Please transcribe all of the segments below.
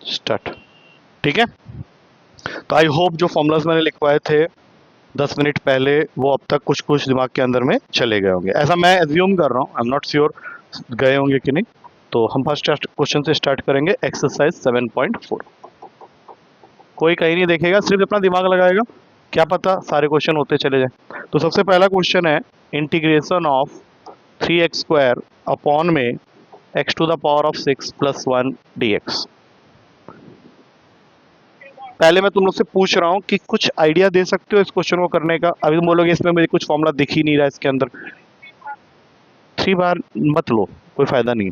Start. ठीक है, तो आई होप जो फॉर्मूलाज मैंने लिखवाए थे 10 मिनट पहले वो अब तक कुछ कुछ दिमाग के अंदर में चले गए होंगे, ऐसा मैं एज्यूम कर रहा हूँ। आई एम नॉट श्योर गए होंगे कि नहीं। तो हम फर्स्ट क्वेश्चन से स्टार्ट करेंगे, एक्सरसाइज 7.4। कोई कहीं नहीं देखेगा, सिर्फ अपना दिमाग लगाएगा, क्या पता सारे क्वेश्चन होते चले जाए। तो सबसे पहला क्वेश्चन है इंटीग्रेशन ऑफ 3x² अपॉन में x⁴ 6 + 1 dx। पहले मैं तुम लोग से पूछ रहा हूँ कि कुछ आइडिया दे सकते हो इस क्वेश्चन को करने का। अभी तुम बोलोगे इसमें मुझे कुछ फॉर्मूला दिख ही नहीं रहा इसके अंदर। 3 बार मत लो, कोई फायदा नहीं।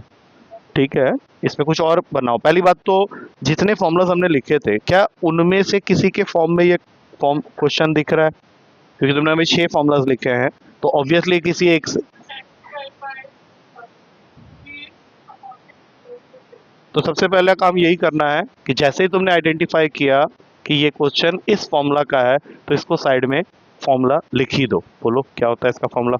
ठीक है, इसमें कुछ और बनाओ। पहली बात तो जितने फॉर्मूलाज हमने लिखे थे, क्या उनमें से किसी के फॉर्म में ये फॉर्म क्वेश्चन दिख रहा है? क्योंकि तुमने अभी 6 फॉर्मूलाज लिखे हैं, तो ऑब्वियसली किसी एक से। तो सबसे पहला काम यही करना है कि जैसे ही तुमने आइडेंटिफाई किया कि ये क्वेश्चन इस फॉर्मूला का है, तो इसको साइड में फॉर्मूला लिख ही दो। बोलो क्या होता है इसका फॉर्मूला?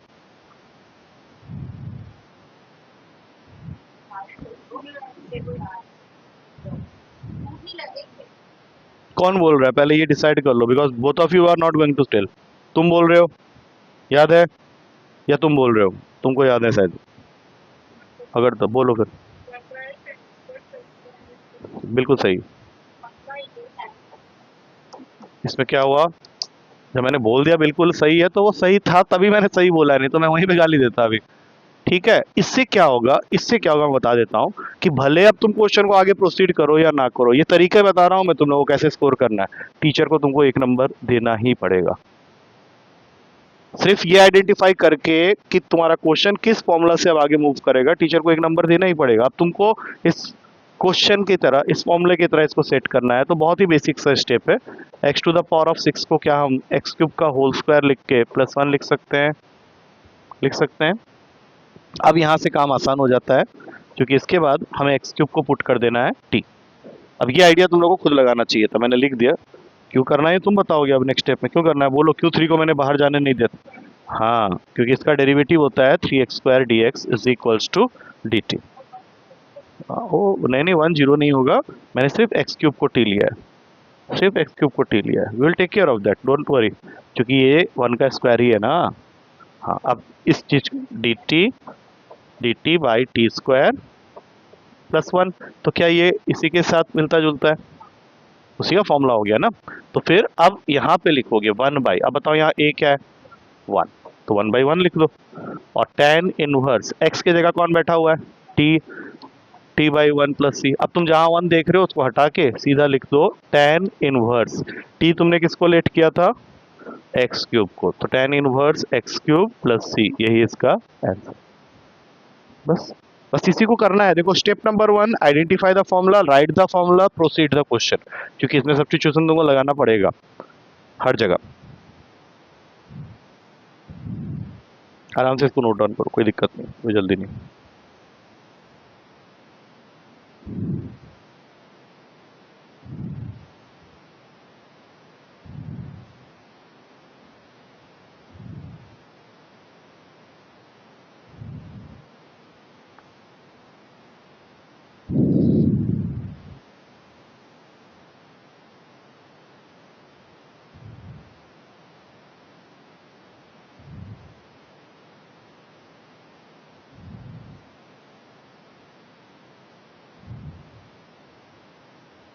कौन बोल रहा है पहले ये डिसाइड कर लो, because both of you are not going to tell. तुम बोल रहे हो, याद है, या तुम बोल रहे हो? तुमको याद है शायद, अगर तो बोलो फिर। बिल्कुल सही। इसमें क्या हुआ? जब मैंने बोल दिया बिल्कुल सही है, तो वो सही था, तभी मैंने सही बोला है, नहीं तो मैं वहीं पे गाली देता अभी। ठीक है, इससे क्या होगा, इससे क्या होगा मैं बता देता हूँ कि भले अब तुम क्वेश्चन को आगे प्रोसीड करो या ना करो, ये तरीके बता रहा हूँ मैं तुम लोगों को कैसे स्कोर करना है। टीचर को तुमको 1 नंबर देना ही पड़ेगा, सिर्फ ये आइडेंटिफाई करके कि तुम्हारा क्वेश्चन किस फॉर्मूला से अब आगे मूव करेगा, टीचर को 1 नंबर देना ही पड़ेगा। अब तुमको इस क्वेश्चन की तरह, इस फॉर्मूले की तरह इसको सेट करना है। तो बहुत ही बेसिक सा स्टेप है। x⁴ को क्या हम x³ का होल स्क्वायर लिख के +1 लिख सकते हैं, लिख सकते हैं। अब यहाँ से काम आसान हो जाता है, क्योंकि इसके बाद हमें x³ को पुट कर देना है t। अब ये आइडिया तुम लोगों को खुद लगाना चाहिए था, मैंने लिख दिया। क्यों करना है तुम बताओगे अब नेक्स्ट स्टेप में, क्यों करना है बोलो? Q3 को मैंने बाहर जाने नहीं देता। हाँ, क्योंकि इसका डेरिवेटिव होता है 3x² dx = dt। ओ नहीं नहीं, 1 0 नहीं होगा, मैंने सिर्फ x³ को t लिया है, सिर्फ x³ को t लिया है। We will take care of that, don't worry, क्योंकि ये 1 का स्क्वायर ही है ना। हाँ, अब इस चीज dt बाई t² +1, तो क्या ये इसी के साथ मिलता जुलता है? उसी का फॉर्मूला हो गया ना। तो फिर अब यहाँ पे लिखोगे 1/, अब बताओ यहाँ a क्या है? 1, तो 1/1 लिख दो। और tan इनवर्स x की जगह कौन बैठा हुआ है? t/1 + c। अब तुम जहाँ 1 देख रहे हो उसको हटा के सीधा लिख दो tan इनवर्स t। तुमने किसको लेट किया था? x³ को, तो tan इनवर्स x³ + c, यही इसका आंसर। बस बस इसी को करना है। देखो, step number 1, identify the formula, right the formula, proceed the question, क्योंकि इसमें सब्स्टिट्यूशन तुमको लगाना पड़ेगा हर जगह। आराम से इसको नोट डाउन करो, कोई दिक्कत नहीं, कोई जल्दी नहीं।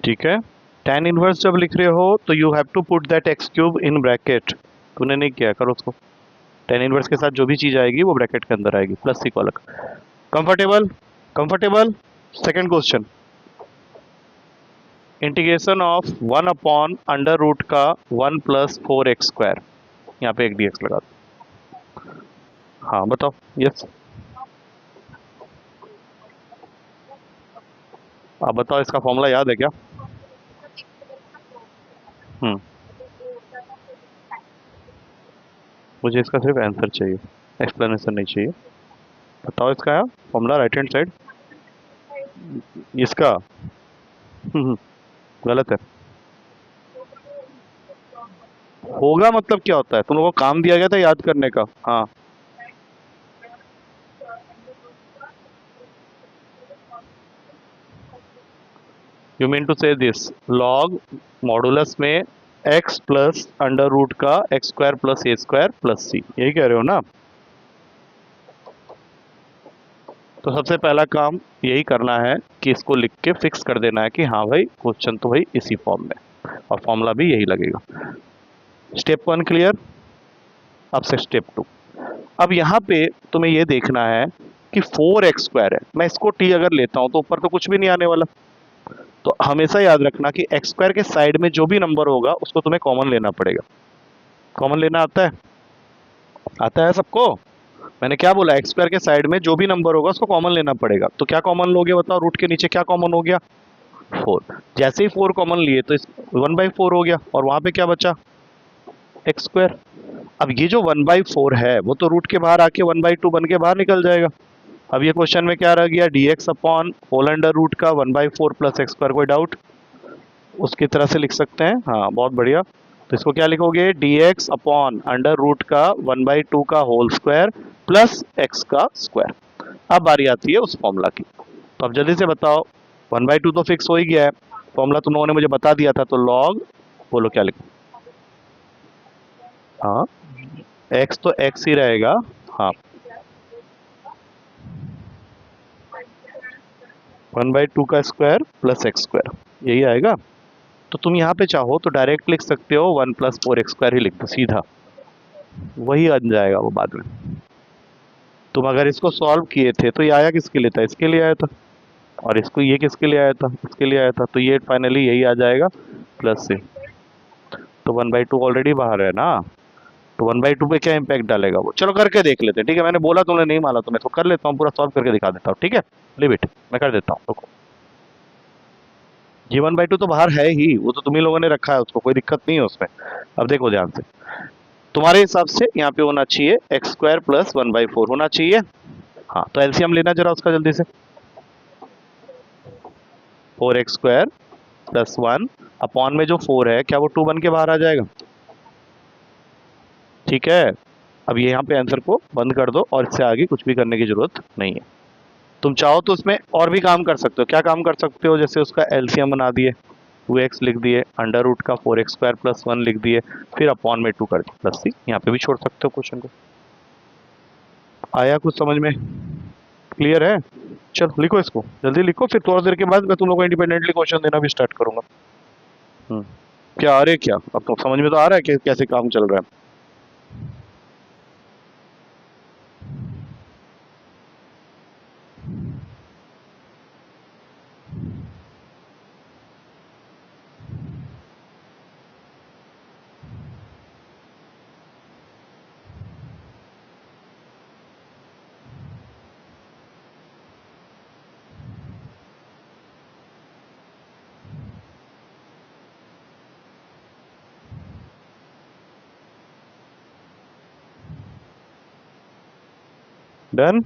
ठीक है, tan इनवर्स जब लिख रहे हो तो you have to put that x³ in bracket. तूने नहीं किया, करो उसको। tan इनवर्स के साथ जो भी चीज आएगी वो ब्रैकेट के अंदर आएगी, प्लस c को अलग। Comfortable? Comfortable? Second question, integration of 1/√का 1 + 4x²। यहाँ पे एक dx लगा दो। हाँ बताओ, यस। आप बताओ, इसका फॉर्मूला याद है क्या? मुझे इसका सिर्फ आंसर चाहिए, एक्सप्लेनेशन नहीं चाहिए। बताओ इसका फॉर्मूला, राइट हैंड साइड इसका। गलत है। होगा मतलब क्या होता है? तुम लोगों को काम दिया गया था याद करने का। हाँ, यू मीन टू से दिस लॉग मॉडुलस में x प्लस अंडर रूट का एक्स स्क्वायर प्लस ए स्क्वायर प्लस सी, यही कह रहे हो ना? तो सबसे पहला काम यही करना है कि इसको लिख के फिक्स कर देना है कि हाँ भाई क्वेश्चन तो भाई इसी फॉर्म में, और फॉर्मूला भी यही लगेगा। Step 1 clear. अब से स्टेप 2। अब यहाँ पे तुम्हें ये देखना है कि 4x² है, मैं इसको t अगर लेता हूँ तो ऊपर तो कुछ भी नहीं आने वाला। तो हमेशा याद रखना कि x² के साइड में जो भी नंबर होगा उसको तुम्हें कॉमन लेना पड़ेगा। कॉमन लेना आता है? आता है सबको? मैंने क्या बोला, x² के साइड में जो भी नंबर होगा उसको कॉमन लेना पड़ेगा। तो क्या कॉमन लोगे बताओ? रूट के नीचे क्या कॉमन हो गया? 4। जैसे ही 4 कॉमन लिए तो 1/4 हो गया, और वहां पे क्या बचा? x²। अब ये जो 1/4 है वो तो रूट के बाहर आके 1/2 बन के बाहर निकल जाएगा। अब ये क्वेश्चन में क्या रह गया? dx upon whole under root का 1/4 प्लस x²। कोई डाउट? उसकी तरह से लिख सकते हैं, हाँ बहुत बढ़िया। तो इसको क्या लिखोगे? dx अपॉन अंडर रूट का 1/2 का होल स्क्वायर प्लस x का स्क्वायर। अब बारी आती है उस फॉर्मूला की। तो अब जल्दी से बताओ, 1/2 तो फिक्स हो ही गया है, फॉर्मूला तुम लोगों ने मुझे बता दिया था, तो लॉग, बोलो क्या लिखो? हाँ, x तो x ही रहेगा। हाँ, 1/2 का स्क्वायर प्लस x², यही आएगा। तो तुम यहाँ पे चाहो तो डायरेक्ट लिख सकते हो 1 + 4x² ही लिख दो सीधा, वही बन जाएगा वो बाद में। तुम अगर इसको सॉल्व किए थे तो ये आया किसके लिए था? इसके लिए आया था। और इसको ये किसके लिए आया था? इसके लिए आया था। तो ये फाइनली यही आ जाएगा प्लस से। तो 1/2 ऑलरेडी बाहर है ना, तो 1/2 पे क्या इंपैक्ट डालेगा वो? चलो करके देख लेते हैं, ठीक है? मैंने बोला तुमने नहीं माना, तो मैं तो कर लेता हूँ, पूरा सॉल्व करके दिखा देता हूँ, ठीक है? लिव इट, मैं कर देता हूँ, रुको। जी 1/2 तो बाहर है ही, वो तो तुम ही लोगों ने रखा है उसको, कोई दिक्कत नहीं है उसमें। अब देखो ध्यान से, तुम्हारे हिसाब से यहाँ पे होना चाहिए x² प्लस 1/4 होना चाहिए। हाँ, तो एलसीएम लेना जरा उसका जल्दी से। 4x² प्लस 1 अपॉन में जो 4 है, क्या वो 2 बन के बाहर आ जाएगा? ठीक है, अब ये यहाँ पे आंसर को बंद कर दो, और इससे आगे कुछ भी करने की जरूरत नहीं है। तुम चाहो तो उसमें और भी काम कर सकते हो। क्या काम कर सकते हो? जैसे उसका एलसीएम बना दिए, 2x लिख दिए, अंडर रूट का 4x² प्लस 1 लिख दिए, फिर अपॉन में 2 कर दिए प्लस सी, यहाँ पे भी छोड़ सकते हो क्वेश्चन को। आया कुछ समझ में? क्लियर है? चलो लिखो इसको, जल्दी लिखो, फिर थोड़ा देर के बाद मैं तुम लोग को इंडिपेंडेंटली क्वेश्चन देना भी स्टार्ट करूंगा। क्या आ रहे, क्या अब तो समझ में तो आ रहा है कि कैसे काम चल रहा है? डन?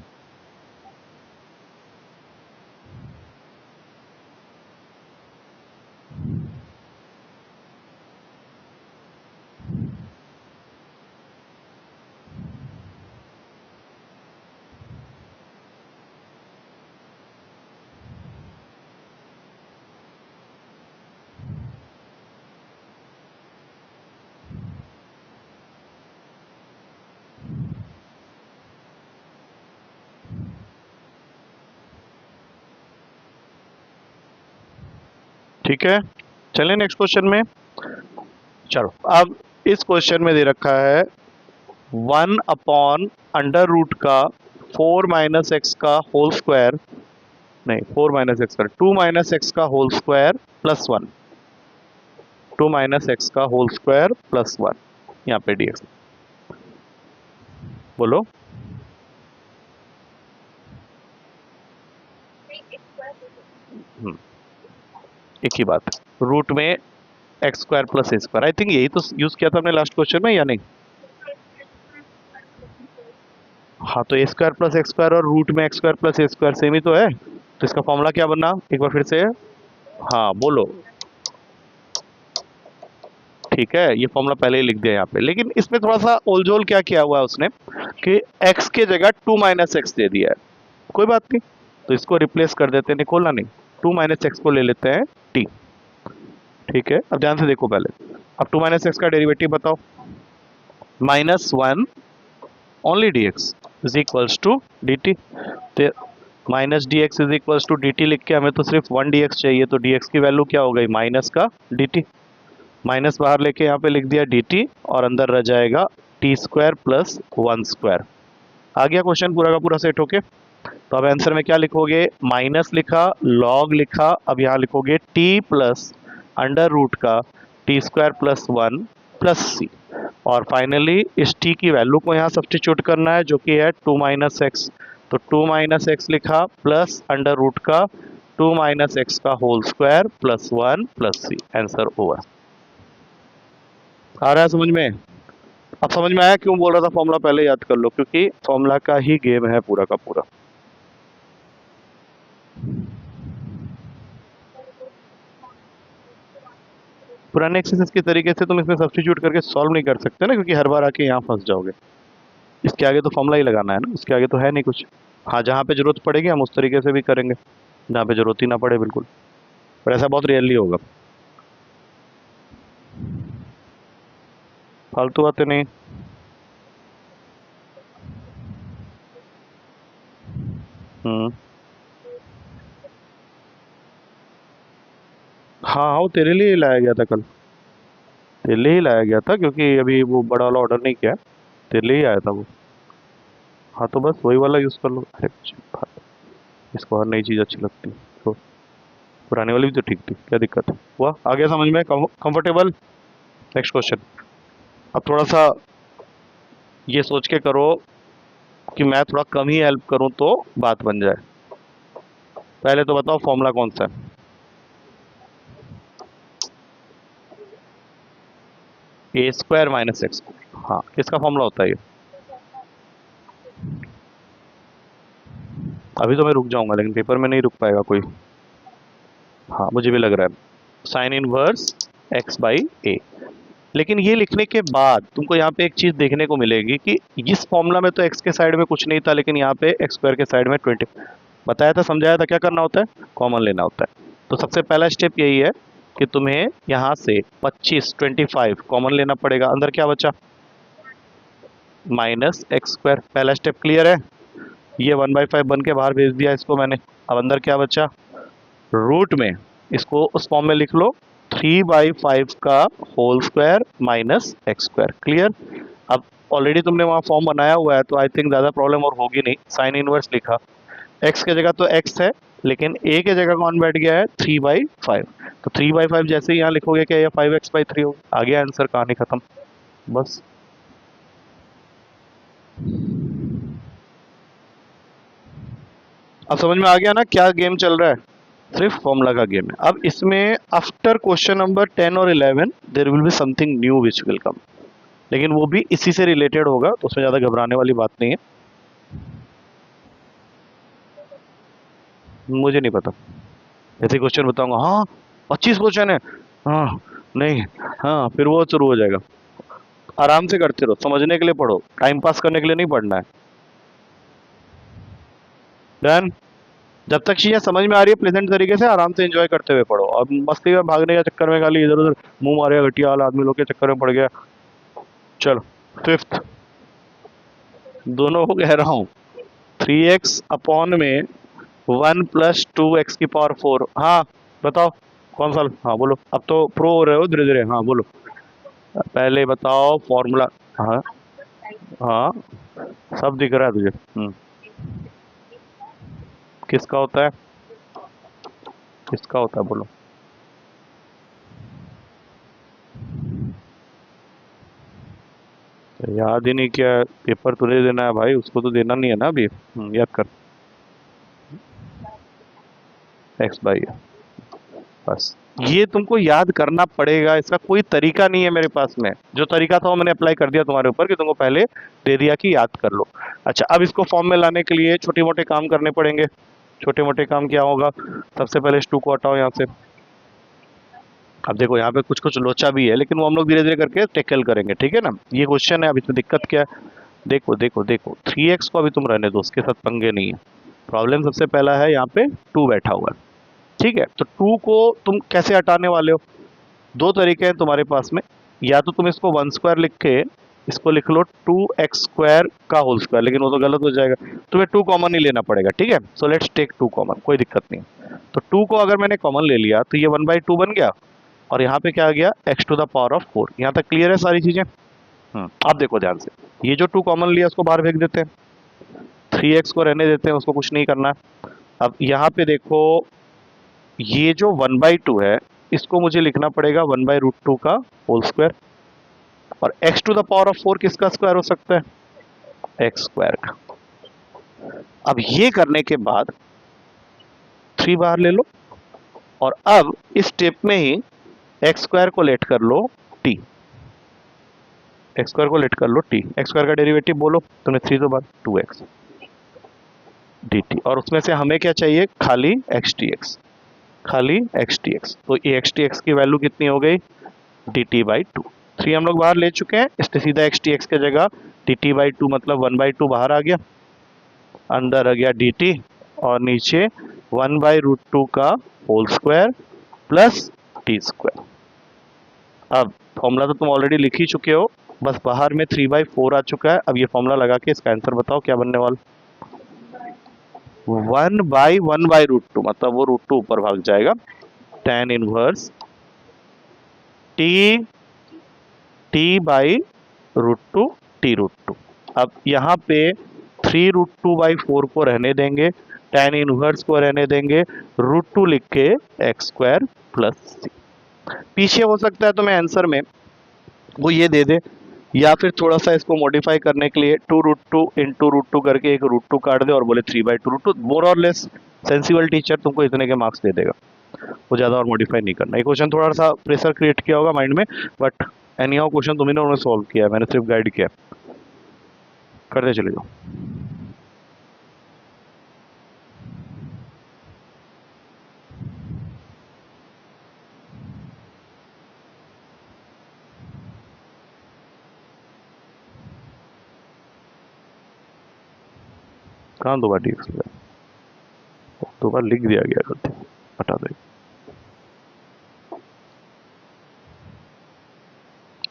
ठीक है, चलिए नेक्स्ट क्वेश्चन में। चलो अब इस क्वेश्चन में दे रखा है 1 अपॉन अंडर रूट का 4 माइनस एक्स का होल स्क्वायर, नहीं 4 माइनस एक्स का 2 माइनस एक्स का whole square plus 1, 2 minus x का होल स्क्वायर प्लस 1, यहाँ पे dx। बोलो। एक ही बात, रूट में x² plus a²। I think यही तो यूज किया था हमने लास्ट क्वेश्चन में, या नहीं? हाँ, तो a² प्लस x² और रूट में x² प्लस a² सेम ही तो है। तो इसका फॉर्मूला क्या बनना, एक बार फिर से? हाँ बोलो। ठीक है, ये फॉर्मूला पहले ही लिख दिया यहाँ पे, लेकिन इसमें थोड़ा सा ओलझोल क्या किया हुआ है उसने कि x के जगह 2 माइनस एक्स दे दिया है। कोई बात नहीं, तो इसको रिप्लेस कर देते हैं, खोलना नहीं, 2 माइनस एक्स को ले लेते हैं टी। ठीक है, अब ध्यान से देखो पहले, अब 2 माइनस एक्स का डेरिवेटिव बताओ। -1 only d x is equals to D t. Minus d x is equals to D t लिख के हमें तो सिर्फ 1 डी एक्स चाहिए, तो डी एक्स की वैल्यू क्या हो गई, माइनस का डी टी। माइनस बाहर लेके यहाँ पे लिख दिया डी टी, और अंदर रह जाएगा टी स्क्वायर प्लस 1 स्क्वायर। आ गया क्वेश्चन पूरा का पूरा सेट होके। तो अब आंसर में क्या लिखोगे, माइनस लिखा, लॉग लिखा, अब यहाँ लिखोगे टी प्लस अंडर रूट का टी स्क्वायर प्लस 1 प्लस सी, और फाइनली इस टी की वैल्यू को यहाँ सब्स्टिट्यूट करना है जो कि है 2 माइनस एक्स। तो 2 माइनस एक्स लिखा प्लस अंडर रूट का 2 माइनस एक्स का whole square plus 1 plus C. Answer over. आ रहा है समझ में? अब समझ में आया क्यों बोल रहा था फॉर्मूला पहले याद कर लो, क्योंकि फॉर्मूला का ही गेम है पूरा का पूरा। पुराने एक्सरसाइज के तरीके से तुम इसमें सब्स्टिट्यूट करके सॉल्व नहीं कर सकते ना, क्योंकि हर बार आके यहाँ फंस जाओगे। इसके आगे तो फॉर्मूला ही लगाना है ना, उसके आगे तो है नहीं कुछ। हाँ, जहाँ पे जरूरत पड़ेगी हम उस तरीके से भी करेंगे, जहाँ पे जरूरत ही ना पड़े बिल्कुल, पर ऐसा बहुत रियरली होगा। फालतू बातें नहीं। हाँ, वो तेरे लिए ही लाया गया था कल, तेरे लिए ही लाया गया था, क्योंकि अभी वो बड़ा वाला ऑर्डर नहीं किया, तेरे लिए ही आया था वो। हाँ, तो बस वही वाला यूज़ कर लो। अरे इसको हर नई चीज़ अच्छी लगती है, तो पुरानी वाली भी तो ठीक थी, क्या दिक्कत है? हुआ, आ गया समझ में? कंफर्टेबल? Next question. अब थोड़ा सा ये सोच के करो कि मैं थोड़ा कम ही हेल्प करूं तो बात बन जाए। पहले तो बताओ फॉर्मूला कौन सा है? ए स्क्वायर माइनस एक्स। हाँ, किसका फॉर्मूला होता है ये? अभी तो मैं रुक जाऊंगा, लेकिन पेपर में नहीं रुक पाएगा कोई। हाँ, मुझे भी लग रहा है साइन इनवर्स एक्स बाई ए। लेकिन ये लिखने के बाद तुमको यहाँ पे एक चीज़ देखने को मिलेगी कि इस फॉर्मूला में तो एक्स के साइड में कुछ नहीं था, लेकिन यहाँ पे एक्स स्क्वायर के साइड में 20 बताया था, समझाया था क्या करना होता है, कॉमन लेना होता है। तो सबसे पहला स्टेप यही है कि तुम्हें यहाँ से 25 कॉमन लेना पड़ेगा। अंदर क्या बचा, माइनस एक्स स्क्वायर। पहला स्टेप क्लियर है? ये 1/5 बन के बाहर भेज दिया इसको मैंने। अब अंदर क्या बचा, रूट में इसको उस फॉर्म में लिख लो, 3/5 का whole square minus x square. Clear? अब ऑलरेडी तुमने वहाँ फॉर्म बनाया हुआ है, तो आई थिंक ज़्यादा प्रॉब्लम और होगी नहीं। साइन इनवर्स लिखा, एक्स की जगह तो एक्स है, लेकिन ए के जगह कौन बैठ गया है, 3/5। तो 3/5 जैसे ही यहाँ लिखोगे क्या, ये 5x/3 हो, आ गया आंसर, कहानी खत्म बस। अब समझ में आ गया ना क्या गेम चल रहा है? सिर्फ फॉर्मूला का गेम है। अब इसमें आफ्टर क्वेश्चन नंबर 10 और 11 there will be something new which will come, लेकिन वो भी इसी से रिलेटेड होगा, तो उसमें ज़्यादा घबराने वाली बात नहीं है। मुझे नहीं पता, ऐसे क्वेश्चन बताऊंगा हाँ 25 क्वेश्चन है, हाँ नहीं, हाँ फिर वो शुरू हो जाएगा। आराम से करते रहो, समझने के लिए पढ़ो, टाइम पास करने के लिए नहीं पढ़ना है। डन? जब तक चीजें समझ में आ रही है प्लेजेंट तरीके से, आराम से एंजॉय करते हुए पढ़ो, और मस्ती में भागने के चक्कर में खाली इधर उधर मुंह मारेगा घटिया वाला आदमी लोग के चक्कर में पड़ गया। चलो, फिफ्थ, दोनों को कह रहा हूँ, 3x अपॉन में 1 + 2x की पावर 4। हाँ बताओ कौन सा? हाँ बोलो, अब तो प्रो हो रहे हो धीरे धीरे। हाँ बोलो, पहले बताओ फॉर्मूला। हाँ हाँ, सब दिख रहा है तुझे। किसका होता है, किसका होता है बोलो? याद ही नहीं किया, पेपर तुझे देना है भाई, उसको तो देना नहीं है ना अभी। याद कर, x/a। बस ये तुमको याद करना पड़ेगा, इसका कोई तरीका नहीं है मेरे पास में। जो तरीका था वो मैंने अप्लाई कर दिया तुम्हारे ऊपर, कि तुमको पहले दे दिया कि याद कर लो। अच्छा, अब इसको फॉर्म में लाने के लिए छोटे मोटे काम करने पड़ेंगे। छोटे मोटे काम क्या होगा, सबसे पहले इस 2 को हटाओ यहाँ से। अब देखो यहाँ पे कुछ कुछ लोचा भी है, लेकिन वो हम लोग धीरे धीरे करके टेकल करेंगे, ठीक है ना। ये क्वेश्चन है, अब इसमें दिक्कत क्या है, देखो देखो देखो, 3x को अभी तुम रहने दो, उसके साथ पंगे नहीं है। प्रॉब्लम सबसे पहला है यहाँ पे 2 बैठा हुआ है, ठीक है, तो 2 को तुम कैसे हटाने वाले हो? दो तरीके हैं तुम्हारे पास में, या तो तुम इसको 1 स्क्वायर लिख के इसको लिख लो 2x स्क्वायर का होल स्क्वायर, लेकिन वो तो गलत हो जाएगा, तुम्हें 2 कॉमन ही लेना पड़ेगा। ठीक है, सो लेट्स टेक 2 कॉमन, कोई दिक्कत नहीं। तो 2 को अगर मैंने कॉमन ले लिया तो ये 1/2 बन गया, और यहाँ पे क्या आ गया x to the power of 4। यहाँ तक क्लियर है सारी चीजें? अब देखो ध्यान से, ये जो 2 कॉमन लिया उसको बाहर फेंक देते हैं, 3x को रहने देते हैं, उसको कुछ नहीं करना है। अब यहाँ पे देखो, ये जो 1/2 है इसको मुझे लिखना पड़ेगा 1/√2 का होल स्क्वायर, और x to the power of 4 किसका स्क्वायर हो सकता है? x स्क्वायर का। अब ये करने के बाद 3 बाहर ले लो, और अब इस स्टेप में ही x स्क्वायर को लेट कर लो t, x स्क्वायर को लेट कर लो t, x स्क्वायर का डेरिवेटिव बोलो, तुमने 3 तो बाद 2x dt, और उसमें से हमें क्या चाहिए? खाली x dx, खाली x dx। तो ये x dx की वैल्यू कितनी हो गई? dt/2। 3 हम लोग बाहर ले चुके हैं, इसलिए सीधा x dx की जगह dt/2 मतलब 1/2 बाहर आ गया, अंदर आ गया dt, और नीचे 1/√2 का whole square plus T square. अब फॉर्मूला तो तुम ऑलरेडी लिख ही चुके हो, बस बाहर में 3/4 आ चुका है। अब ये फॉर्मूला लगा के इसका आंसर बताओ क्या बनने वाला? 1/1/√2, मतलब वो √2 ऊपर भाग जाएगा, tan इनवर्स t/√2 t√2। अब यहाँ पे 3√2/4 को रहने देंगे, tan इनवर्स को रहने देंगे, √2 लिख के x स्क्वायर प्लस c। पीछे हो सकता है तुम्हें आंसर में वो ये दे दे, या फिर थोड़ा सा इसको मॉडिफाई करने के लिए 2√2 इंटू √2 करके एक √2 काट दे और बोले 3/2√2। मोर और लेस सेंसिबल टीचर तुमको इतने के मार्क्स दे देगा, वो ज़्यादा और मॉडिफाई नहीं करना। ये क्वेश्चन थोड़ा सा प्रेशर क्रिएट किया होगा माइंड में, बट एनी हाउ क्वेश्चन तुम्हें उन्होंने सॉल्व किया है, मैंने सिर्फ गाइड किया, करते चले जाओ। कहाँ 2 बार dx लिखा? 2 बार लिख दिया गया, गलती, हटा दो।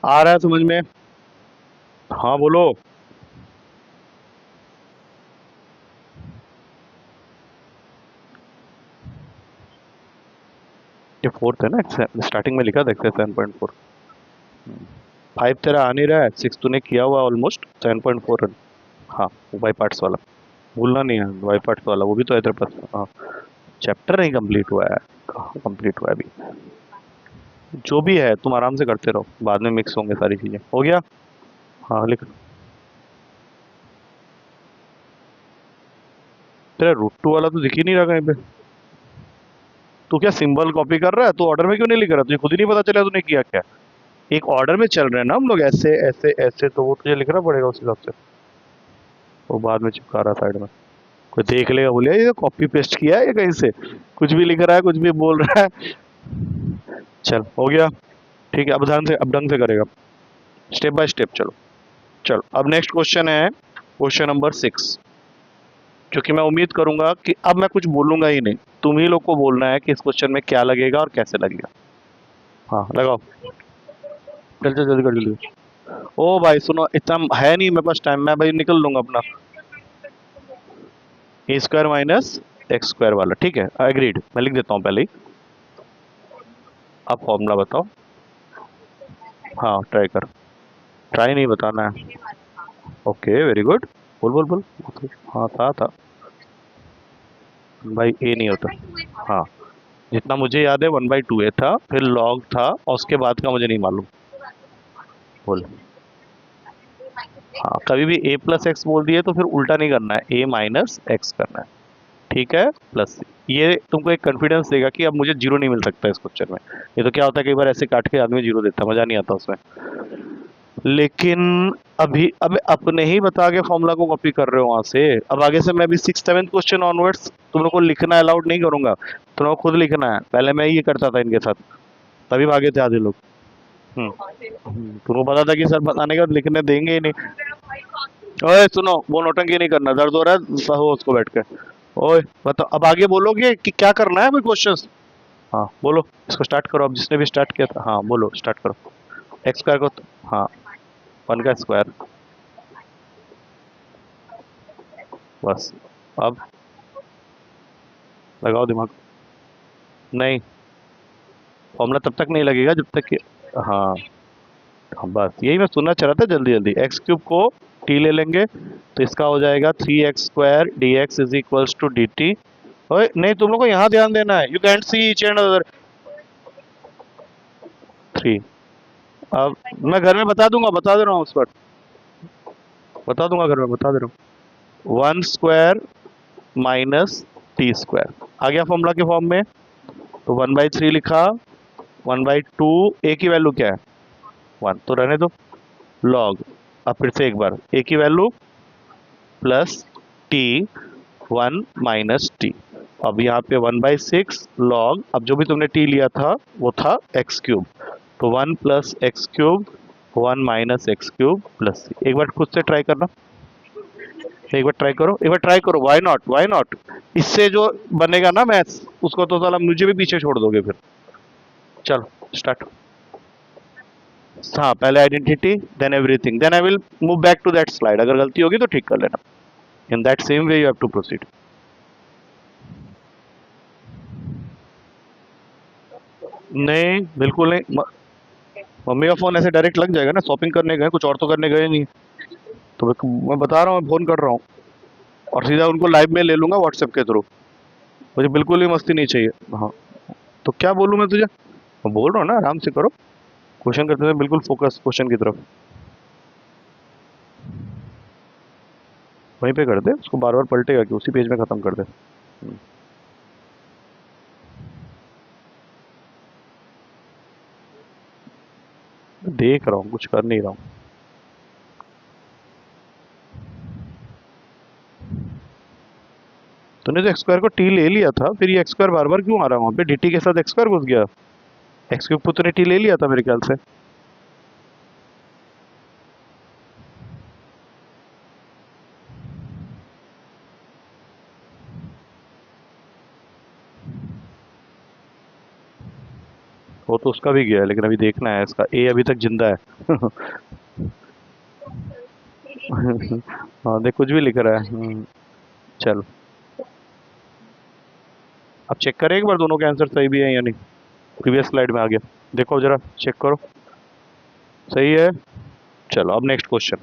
आ रहा है समझ में? हाँ बोलो। ये 4th है ना, स्टार्टिंग में लिखा था 7.4। 5 तेरा आ नहीं रहा है, 6 तूने किया हुआ ऑलमोस्ट, 7.4 रन। हाँ वो बाई पार्ट्स वाला भूलना नहीं है, बाई पार्ट्स वाला वो भी तो है तेरे पास। हाँ, चैप्टर नहीं कंप्लीट हुआ है, कहाँ कंप्लीट हुआ है अभी? जो भी है तुम आराम से करते रहो, बाद में मिक्स होंगे सारी चीज़ें। हो गया? हाँ लिख। तेरा √2 वाला तो दिख ही नहीं रहा कहीं पे। तू क्या सिंबल कॉपी कर रहा है? तू ऑर्डर में क्यों नहीं लिख रहा? तुझे खुद ही नहीं पता चला तूने किया क्या? एक ऑर्डर में चल रहे हैं ना हम लोग, ऐसे ऐसे ऐसे, तो वो तुझे लिखना पड़ेगा उस हिसाब से। वो बाद में चिपका रहा साइड में, कोई देख लेगा बोले ये कॉपी पेस्ट किया है ये कहीं से, कुछ भी लिख रहा है, कुछ भी बोल रहा है। चल हो गया, ठीक है। अब ध्यान से, अब ढंग से करेगा, स्टेप बाय स्टेप। चलो चलो, अब नेक्स्ट क्वेश्चन है क्वेश्चन नंबर 6, जो कि मैं उम्मीद करूंगा कि अब मैं कुछ बोलूंगा ही नहीं, तुम ही लोग को बोलना है कि इस क्वेश्चन में क्या लगेगा और कैसे लगेगा। हाँ लगाओ, चल चल जल्दी कर जल्दी। ओ भाई सुनो, इतना है नहीं मेरे पास टाइम, मैं भाई निकल लूंगा अपना। ए स्क्वायर माइनस एक्स स्क्वायर वाला, ठीक है, एग्रीड, मैं लिख देता हूँ पहले ही। अब फॉर्मूला बताओ। हाँ ट्राई कर, ट्राई नहीं बताना है। ओके वेरी गुड, बोल बोल बोल। हाँ था भाई, ए नहीं होता। हाँ जितना मुझे याद है 1/2 ए था, फिर लॉग था, और उसके बाद का मुझे नहीं मालूम। बोल। हाँ कभी भी ए प्लस एक्स बोल दिए तो फिर उल्टा नहीं करना है, ए माइनस एक्स करना है, ठीक है, प्लस। ये तुमको एक कॉन्फिडेंस देगा कि अब मुझे जीरो नहीं मिल सकता इस क्वेश्चन में। ये तो क्या होता है कई बार ऐसे काट के आदमी जीरो देता है, मजा नहीं आता उसमें। लेकिन अभी अब अपने ही बता के फॉर्मूला को कॉपी कर रहे हो वहां से। अब आगे से मैं भी 6th 7th क्वेश्चन ऑनवर्ड्स तुम लोग को लिखना अलाउड नहीं करूंगा, तुम लोग को खुद लिखना है। पहले मैं ये करता था इनके साथ, तभी भागे थे आधे लोग। तुमको पता था कि सर बताने के बाद लिखने देंगे ही नहीं। ओए सुनो, वो नौटंकी नहीं करना, दर्द हो रहा है सहो उसको बैठ के। ओए बताओ, अब आगे बोलोगे कि क्या करना है, कोई क्वेश्चंस? हाँ बोलो, इसको स्टार्ट करो, अब जिसने भी स्टार्ट किया था। हाँ बोलो, स्टार्ट करो। एक्स स्क्वायर को हाँ, 1 का स्क्वायर, बस। अब लगाओ दिमाग। नहीं, फॉर्मूला तब तक नहीं लगेगा जब तक कि हाँ, हाँ बस यही मैं सुनना चाह रहा था। जल्दी जल्दी, एक्स क्यूब को टी ले लेंगे तो इसका हो जाएगा 3x² dx is equals to dt। ओए नहीं, तुम लोग को यहाँ ध्यान देना है, you can't see each and other. 3। अब मैं घर में बता दूंगा, बता दे रहा हूँ उस पर, बता दूंगा घर में, बता दे रहा हूँ। 1² माइनस t², आ गया फॉर्मूला के फॉर्म में। तो 1/3 लिखा, 1/2, ए की वैल्यू क्या है 1, तो रहने दो। लॉग, अब फिर से एक बार ए की value plus T, 1 minus T. अब यहाँ पे 1/6 लॉग, अब जो भी तुमने टी लिया था वो था एक्स क्यूब, तो 1 plus X cube, 1 minus X cube plus C. एक बार खुद से ट्राई करना, एक बार ट्राई करो, एक बार ट्राई करो, वाई नॉट, वाई नॉट। इससे जो बनेगा ना मैथ्स, उसको तो साला मुझे भी पीछे छोड़ दोगे फिर। चलो स्टार्ट। हाँ, पहले identity then everything, then I will move back to that slide. अगर गलती होगी तो ठीक कर लेना। In that same way you have to proceed. नहीं बिल्कुल नहीं, मम्मी का फोन ऐसे डायरेक्ट लग जाएगा ना, शॉपिंग करने गए, कुछ और तो करने गए नहीं। तो मैं बता रहा हूँ, मैं फोन कर रहा हूँ और सीधा उनको लाइव में ले लूंगा व्हाट्सएप के थ्रू। मुझे बिल्कुल ही मस्ती नहीं चाहिए। हाँ, तो क्या बोलूँ मैं तुझे? मैं बोल रहा हूँ ना, आराम से करो। क्वेश्चन करते थे बिल्कुल फोकस क्वेश्चन की तरफ, वहीं पे कर दे उसको, बार बार पलटेगा कि उसी पेज में खत्म कर दे। देख रहा हूँ, कुछ कर नहीं रहा हूँ। तूने तो एक्स स्क्वायर को टी ले लिया था, फिर ये एक्स स्क्वायर बार बार क्यों आ रहा है वहाँ पे? dt के साथ एक्स स्क्वायर घुस गया। एक्स क्यूब को तूने टी ले लिया था मेरे ख्याल से। वो तो उसका भी गया है, लेकिन अभी देखना है इसका, ए अभी तक जिंदा है। हाँ देख, कुछ भी लिख रहा है। चल, अब चेक करें एक बार दोनों के आंसर सही भी है या नहीं। प्रीवियस स्लाइड में आ गया, देखो जरा चेक करो, सही है। चलो अब नेक्स्ट क्वेश्चन।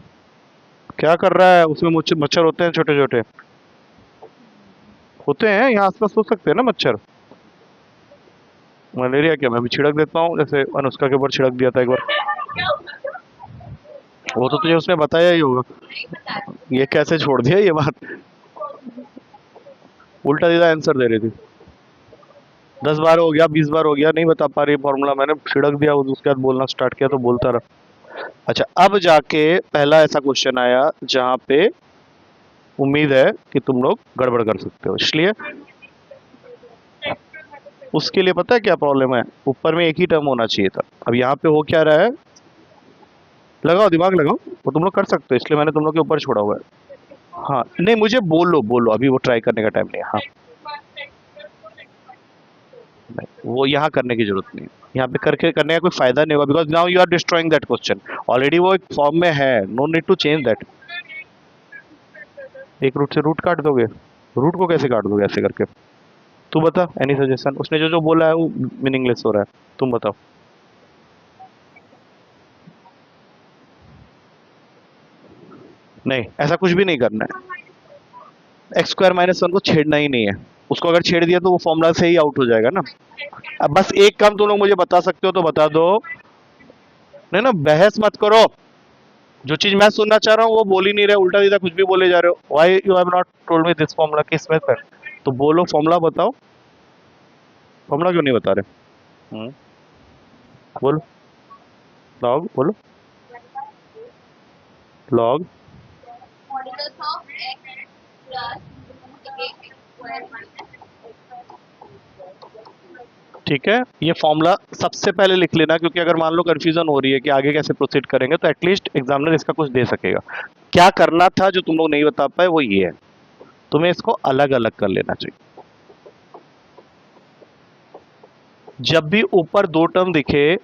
क्या कर रहा है उसमें? मच्छर होते हैं छोटे छोटे, होते हैं यहाँ आसपास, हो सकते हैं ना मच्छर। मलेरिया क्या, मैं भी छिड़क देता हूँ, जैसे अनुष्का के ऊपर छिड़क दिया था एक बार। वो तो तुझे उसने बताया ही होगा। ये कैसे छोड़ दिया ये बात, उल्टा सीधा आंसर दे रही थी। 10 बार हो गया, 20 बार हो गया, नहीं बता पा रही फॉर्मूला, मैंने छिड़क दिया, उसके बाद बोलना स्टार्ट किया तो बोलता रहा। अच्छा, अब जाके पहला ऐसा क्वेश्चन आया जहां पे उम्मीद है कि तुम लोग गड़बड़ कर सकते हो, इसलिए उसके लिए पता है क्या प्रॉब्लम है, ऊपर में एक ही टर्म होना चाहिए था। अब यहाँ पे हो क्या रहा है, लगाओ दिमाग लगाओ, वो तुम लोग कर सकते हो, इसलिए मैंने तुम लोग के ऊपर छोड़ा हुआ है। हाँ नहीं, मुझे बोलो बोलो, अभी वो ट्राई करने का टाइम नहीं है। हाँ नहीं, वो यहाँ करने की जरूरत नहीं है, यहाँ पे करके करने का कोई फायदा नहीं होगा, because now you are destroying that question. Already वो एक फॉर्म में है, no need to change that. एक रूट से रूट काट दोगे? रूट को कैसे काट दोगे ऐसे करके? तू बता, एनी सजेशन? उसने जो जो बोला है वो मीनिंगलेस हो रहा है, तुम बताओ। नहीं, ऐसा कुछ भी नहीं करना है। x² - 1 को छेड़ना ही नहीं है, उसको अगर छेड़ दिया तो वो फॉर्मूला से ही आउट हो जाएगा ना। अब बस एक काम तुम लोग मुझे बता सकते हो तो बता दो। नहीं ना, बहस मत करो। जो चीज मैं सुनना चाह रहा हूँ वो बोल ही नहीं रहे, उल्टा सीधा कुछ भी बोले जा रहे हो। Why you have not told me this formula, किस में सर? तो बोलो, फॉर्मूला बताओ। फॉर्मूला क्यों नहीं बता रहे? बोलो, लॉग बोलो, लॉग। ठीक है, ये फॉर्मूला सबसे पहले लिख लेना, क्योंकि अगर मान लो कंफ्यूजन हो रही है कि आगे कैसे प्रोसीड करेंगे, तो एटलीस्ट एग्जामिनर इसका कुछ दे सकेगा। क्या करना था जो तुम लोग नहीं बता पाए वो ये है। तुम्हें इसको अलग अलग कर लेना चाहिए। जब भी ऊपर दो टर्म दिखे,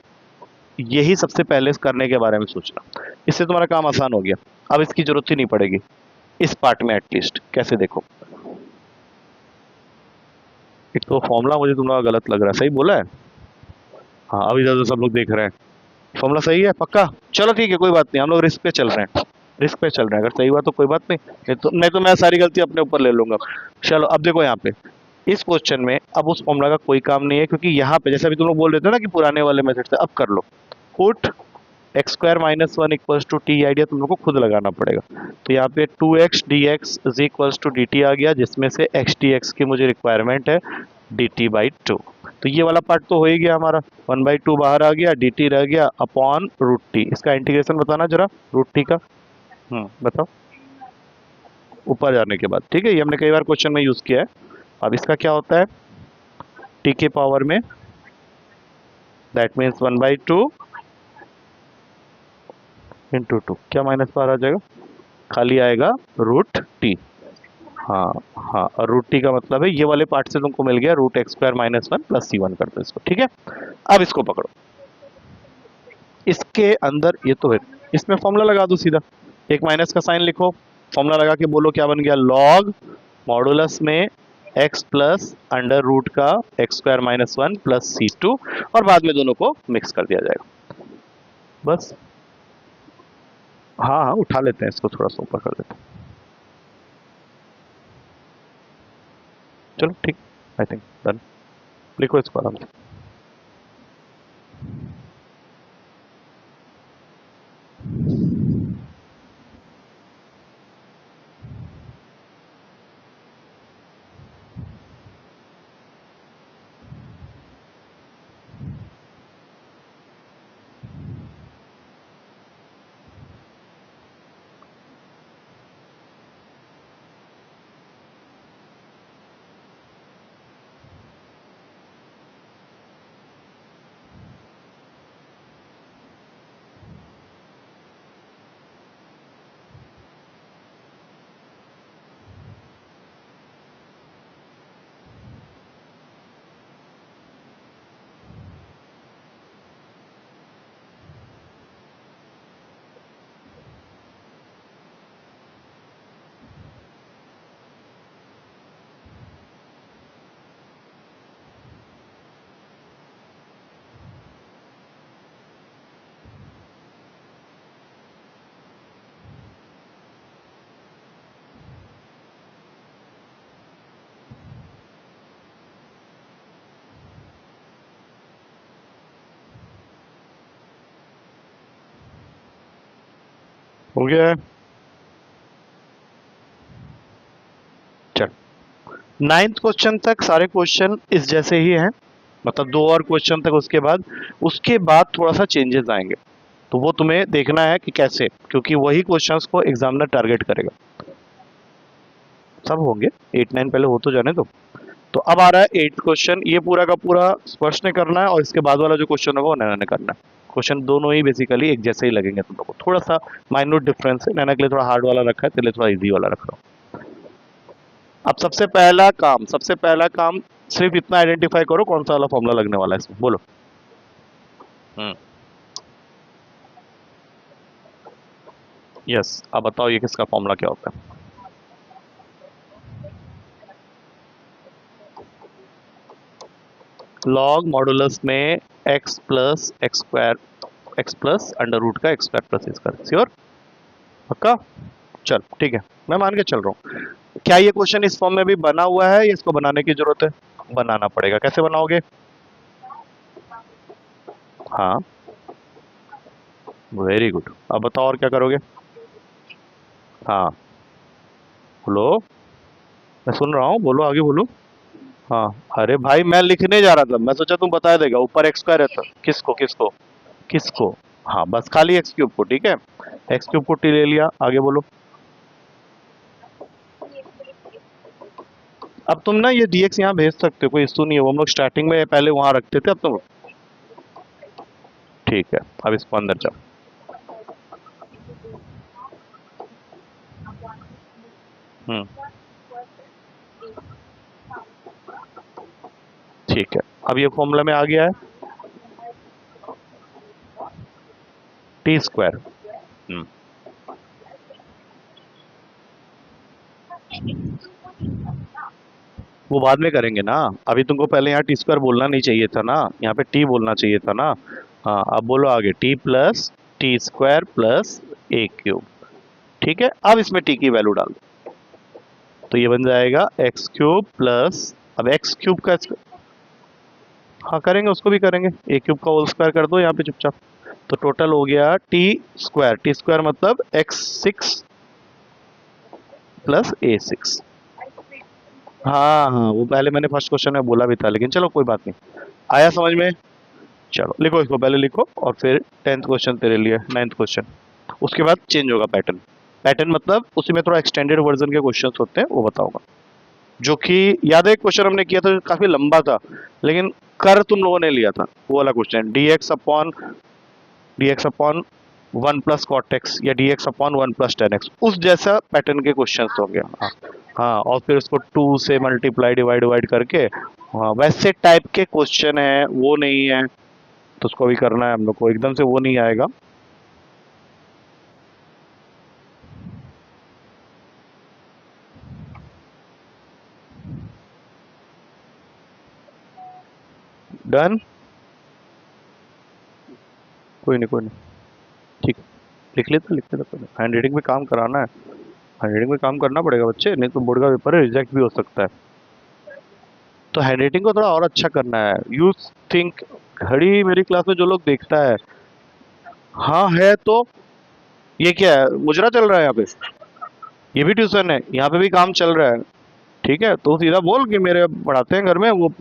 यही सबसे पहले करने के बारे में सोचना, इससे तुम्हारा काम आसान हो गया। अब इसकी जरूरत ही नहीं पड़ेगी इस पार्ट में एटलीस्ट। कैसे देखो, एक तो फॉर्मूला मुझे तुम्हारा गलत लग रहा है, सही बोला है? हाँ, अभी तो सब लोग देख रहे हैं फॉर्मूला सही है पक्का। चलो ठीक है, कोई बात नहीं, हम लोग रिस्क पे चल रहे हैं, रिस्क पे चल रहे हैं। अगर सही हुआ तो कोई बात नहीं, नहीं तो मैं सारी गलती अपने ऊपर ले लूंगा। चलो अब देखो यहाँ पे इस क्वेश्चन में अब उस फॉर्मूला का कोई काम नहीं है, क्योंकि यहाँ पे जैसे अभी तुम लोग बोल रहे थे ना कि पुराने वाले मेथड से, अब कर लो put X square minus one equals to T. Idea तुम लोग को खुद लगाना पड़ेगा। तो यहाँ पे two X D x is equals to D T आ गया, जिसमें से एक्स डी एक्स की मुझे रिक्वायरमेंट है डी टी बाई टू। तो ये वाला पार्ट तो हो ही गया हमारा, वन बाई टू बाहर आ गया, डी टी रह गया अपॉन रूट टी। इसका इंटीग्रेशन बताना जरा रूट टी का। बताओ ऊपर जाने के बाद, ठीक है, ये हमने कई बार क्वेश्चन में यूज किया है। अब इसका क्या होता है, टी के पावर में, that means one by two into two, क्या माइनस बाहर आ जाएगा, खाली आएगा रूट टी। हाँ हाँ, और रूट टी का मतलब है ये वाले पार्ट से तुमको मिल गया root X square minus one plus C one कर दो इसको, ठीक है। अब इसको पकड़ो, इसके अंदर ये तो है, इसमें फॉर्मूला लगा दो सीधा, एक माइनस का साइन लिखो, फॉर्मूला लगा के बोलो क्या बन गया, लॉग मॉडुलस में x प्लस अंडर रूट का x square minus one plus c two, और बाद में दोनों को मिक्स कर दिया जाएगा बस। हाँ हाँ, उठा लेते हैं इसको, थोड़ा सा ऊपर कर देते हैं। चलो ठीक, आई थिंक डन। लिखो इसको आराम से। हो गया है, चल। नाइन्थ क्वेश्चन तक सारे क्वेश्चन इस जैसे ही हैं, मतलब दो और क्वेश्चन तक, उसके बाद थोड़ा सा चेंजेस आएंगे। तो वो तुम्हें देखना है कि कैसे, क्योंकि वही क्वेश्चंस को एग्जामिनर टारगेट करेगा। सब होंगे, 8 9 पहले हो तो जाने दो। तो अब आ रहा है 8th क्वेश्चन, ये पूरा का पूरा स्पर्श ने करना है, और इसके बाद वाला जो क्वेश्चन होगा वो नैना ने करना है। क्वेश्चन दोनों ही बेसिकली एक जैसे ही लगेंगे तुम लोग को, थोड़ा सा माइन्यूट डिफरेंस है, नैना के लिए थोड़ा हार्ड वाला रखा है, तेरे लिए थोड़ा इजी वाला रख रहा हूँ। अब सबसे पहला काम सिर्फ इतना आइडेंटिफाई करो कौन सा वाला फॉर्मूला लगने वाला है इसमें, बोलो। हम्म, यस, अब बताओ ये किसका फॉर्मूला क्या होता है। लॉग मॉडुलस में एक्स प्लस अंडर रूट का x square plus square, sure पक्का। चल ठीक है, मैं मान के चल रहा हूँ। क्या ये क्वेश्चन इस फॉर्म में भी बना हुआ है या इसको बनाने की जरूरत है? बनाना पड़ेगा, कैसे बनाओगे? हाँ, वेरी गुड। अब बताओ और क्या करोगे? हाँ, बोलो, मैं सुन रहा हूँ, बोलो आगे बोलो। हाँ, अरे भाई मैं लिखने जा रहा था, मैं सोचा तुम बता देगा, ऊपर एक्स स्क्वायर रहता। किसको किसको किसको? हाँ, बस खाली एक्स क्यूब को, ठीक है, एक्स क्यूब को टी ले लिया, आगे बोलो। अब तुम ना ये डीएक्स यहाँ भेज सकते हो, कोई इशू नहीं है, वो हम लोग स्टार्टिंग में पहले वहां रखते थे, अब तुम ठीक है। अब इसको अंदर जाओ। हम्म, ठीक है, अब ये फॉर्मूला में आ गया है टी स्क्वायर। वो बाद में करेंगे ना, अभी तुमको पहले यहाँ टी स्क्वायर बोलना नहीं चाहिए था ना, यहाँ पे टी बोलना चाहिए था ना। हाँ, अब बोलो आगे T plus T square plus A cube. ठीक है, अब इसमें टी की वैल्यू डाल दो, तो ये बन जाएगा एक्स क्यूब प्लस, अब एक्स क्यूब का, हाँ करेंगे, उसको भी करेंगे, ए क्यूब का होल स्क्वायर कर दो यहाँ पे चुपचाप। तो टोटल हो गया टी स्क्वायर मतलब एक्स सिक्स प्लस ए सिक्स। हाँ हाँ, वो पहले मैंने फर्स्ट क्वेश्चन में बोला भी था, लेकिन चलो कोई बात नहीं, आया समझ में। चलो लिखो, इसको पहले लिखो और फिर 10th क्वेश्चन तेरे लिए, 9th क्वेश्चन, उसके बाद चेंज होगा पैटर्न। पैटर्न मतलब उसी में थोड़ा एक्सटेंडेड वर्जन के क्वेश्चंस होते हैं, वो बताऊंगा। जो कि याद है एक क्वेश्चन हमने किया था जो काफी लंबा था, लेकिन कर तुम लोगों ने लिया था, वो वाला question, D X upon one plus cot X या D X upon one plus tan X, उस जैसा पैटर्न के क्वेश्चन हो गया। हाँ हाँ, और फिर उसको टू से मल्टीप्लाई डिवाइड डिवाइड करके, हाँ वैसे टाइप के क्वेश्चन है, वो नहीं है, तो उसको भी करना है हम लोग को, एकदम से वो नहीं आएगा। डन, कोई नहीं कोई नहीं, ठीक, लिख लेता, हैंड राइटिंग में काम कराना है, हैंड राइटिंग में काम करना पड़ेगा बच्चे, नहीं तो बोर्ड का पेपर है, रिजेक्ट भी हो सकता है। तो हैंड राइटिंग को थोड़ा और अच्छा करना है। यू थिंक, घड़ी मेरी क्लास में जो लोग देखता है, हाँ है तो, ये क्या है, मुजरा चल रहा है यहाँ पे, ये भी ट्यूशन है, यहाँ पे भी काम चल रहा है। ठीक है, तो सीधा बोल कि मेरे पढ़ाते हैं घर में, वो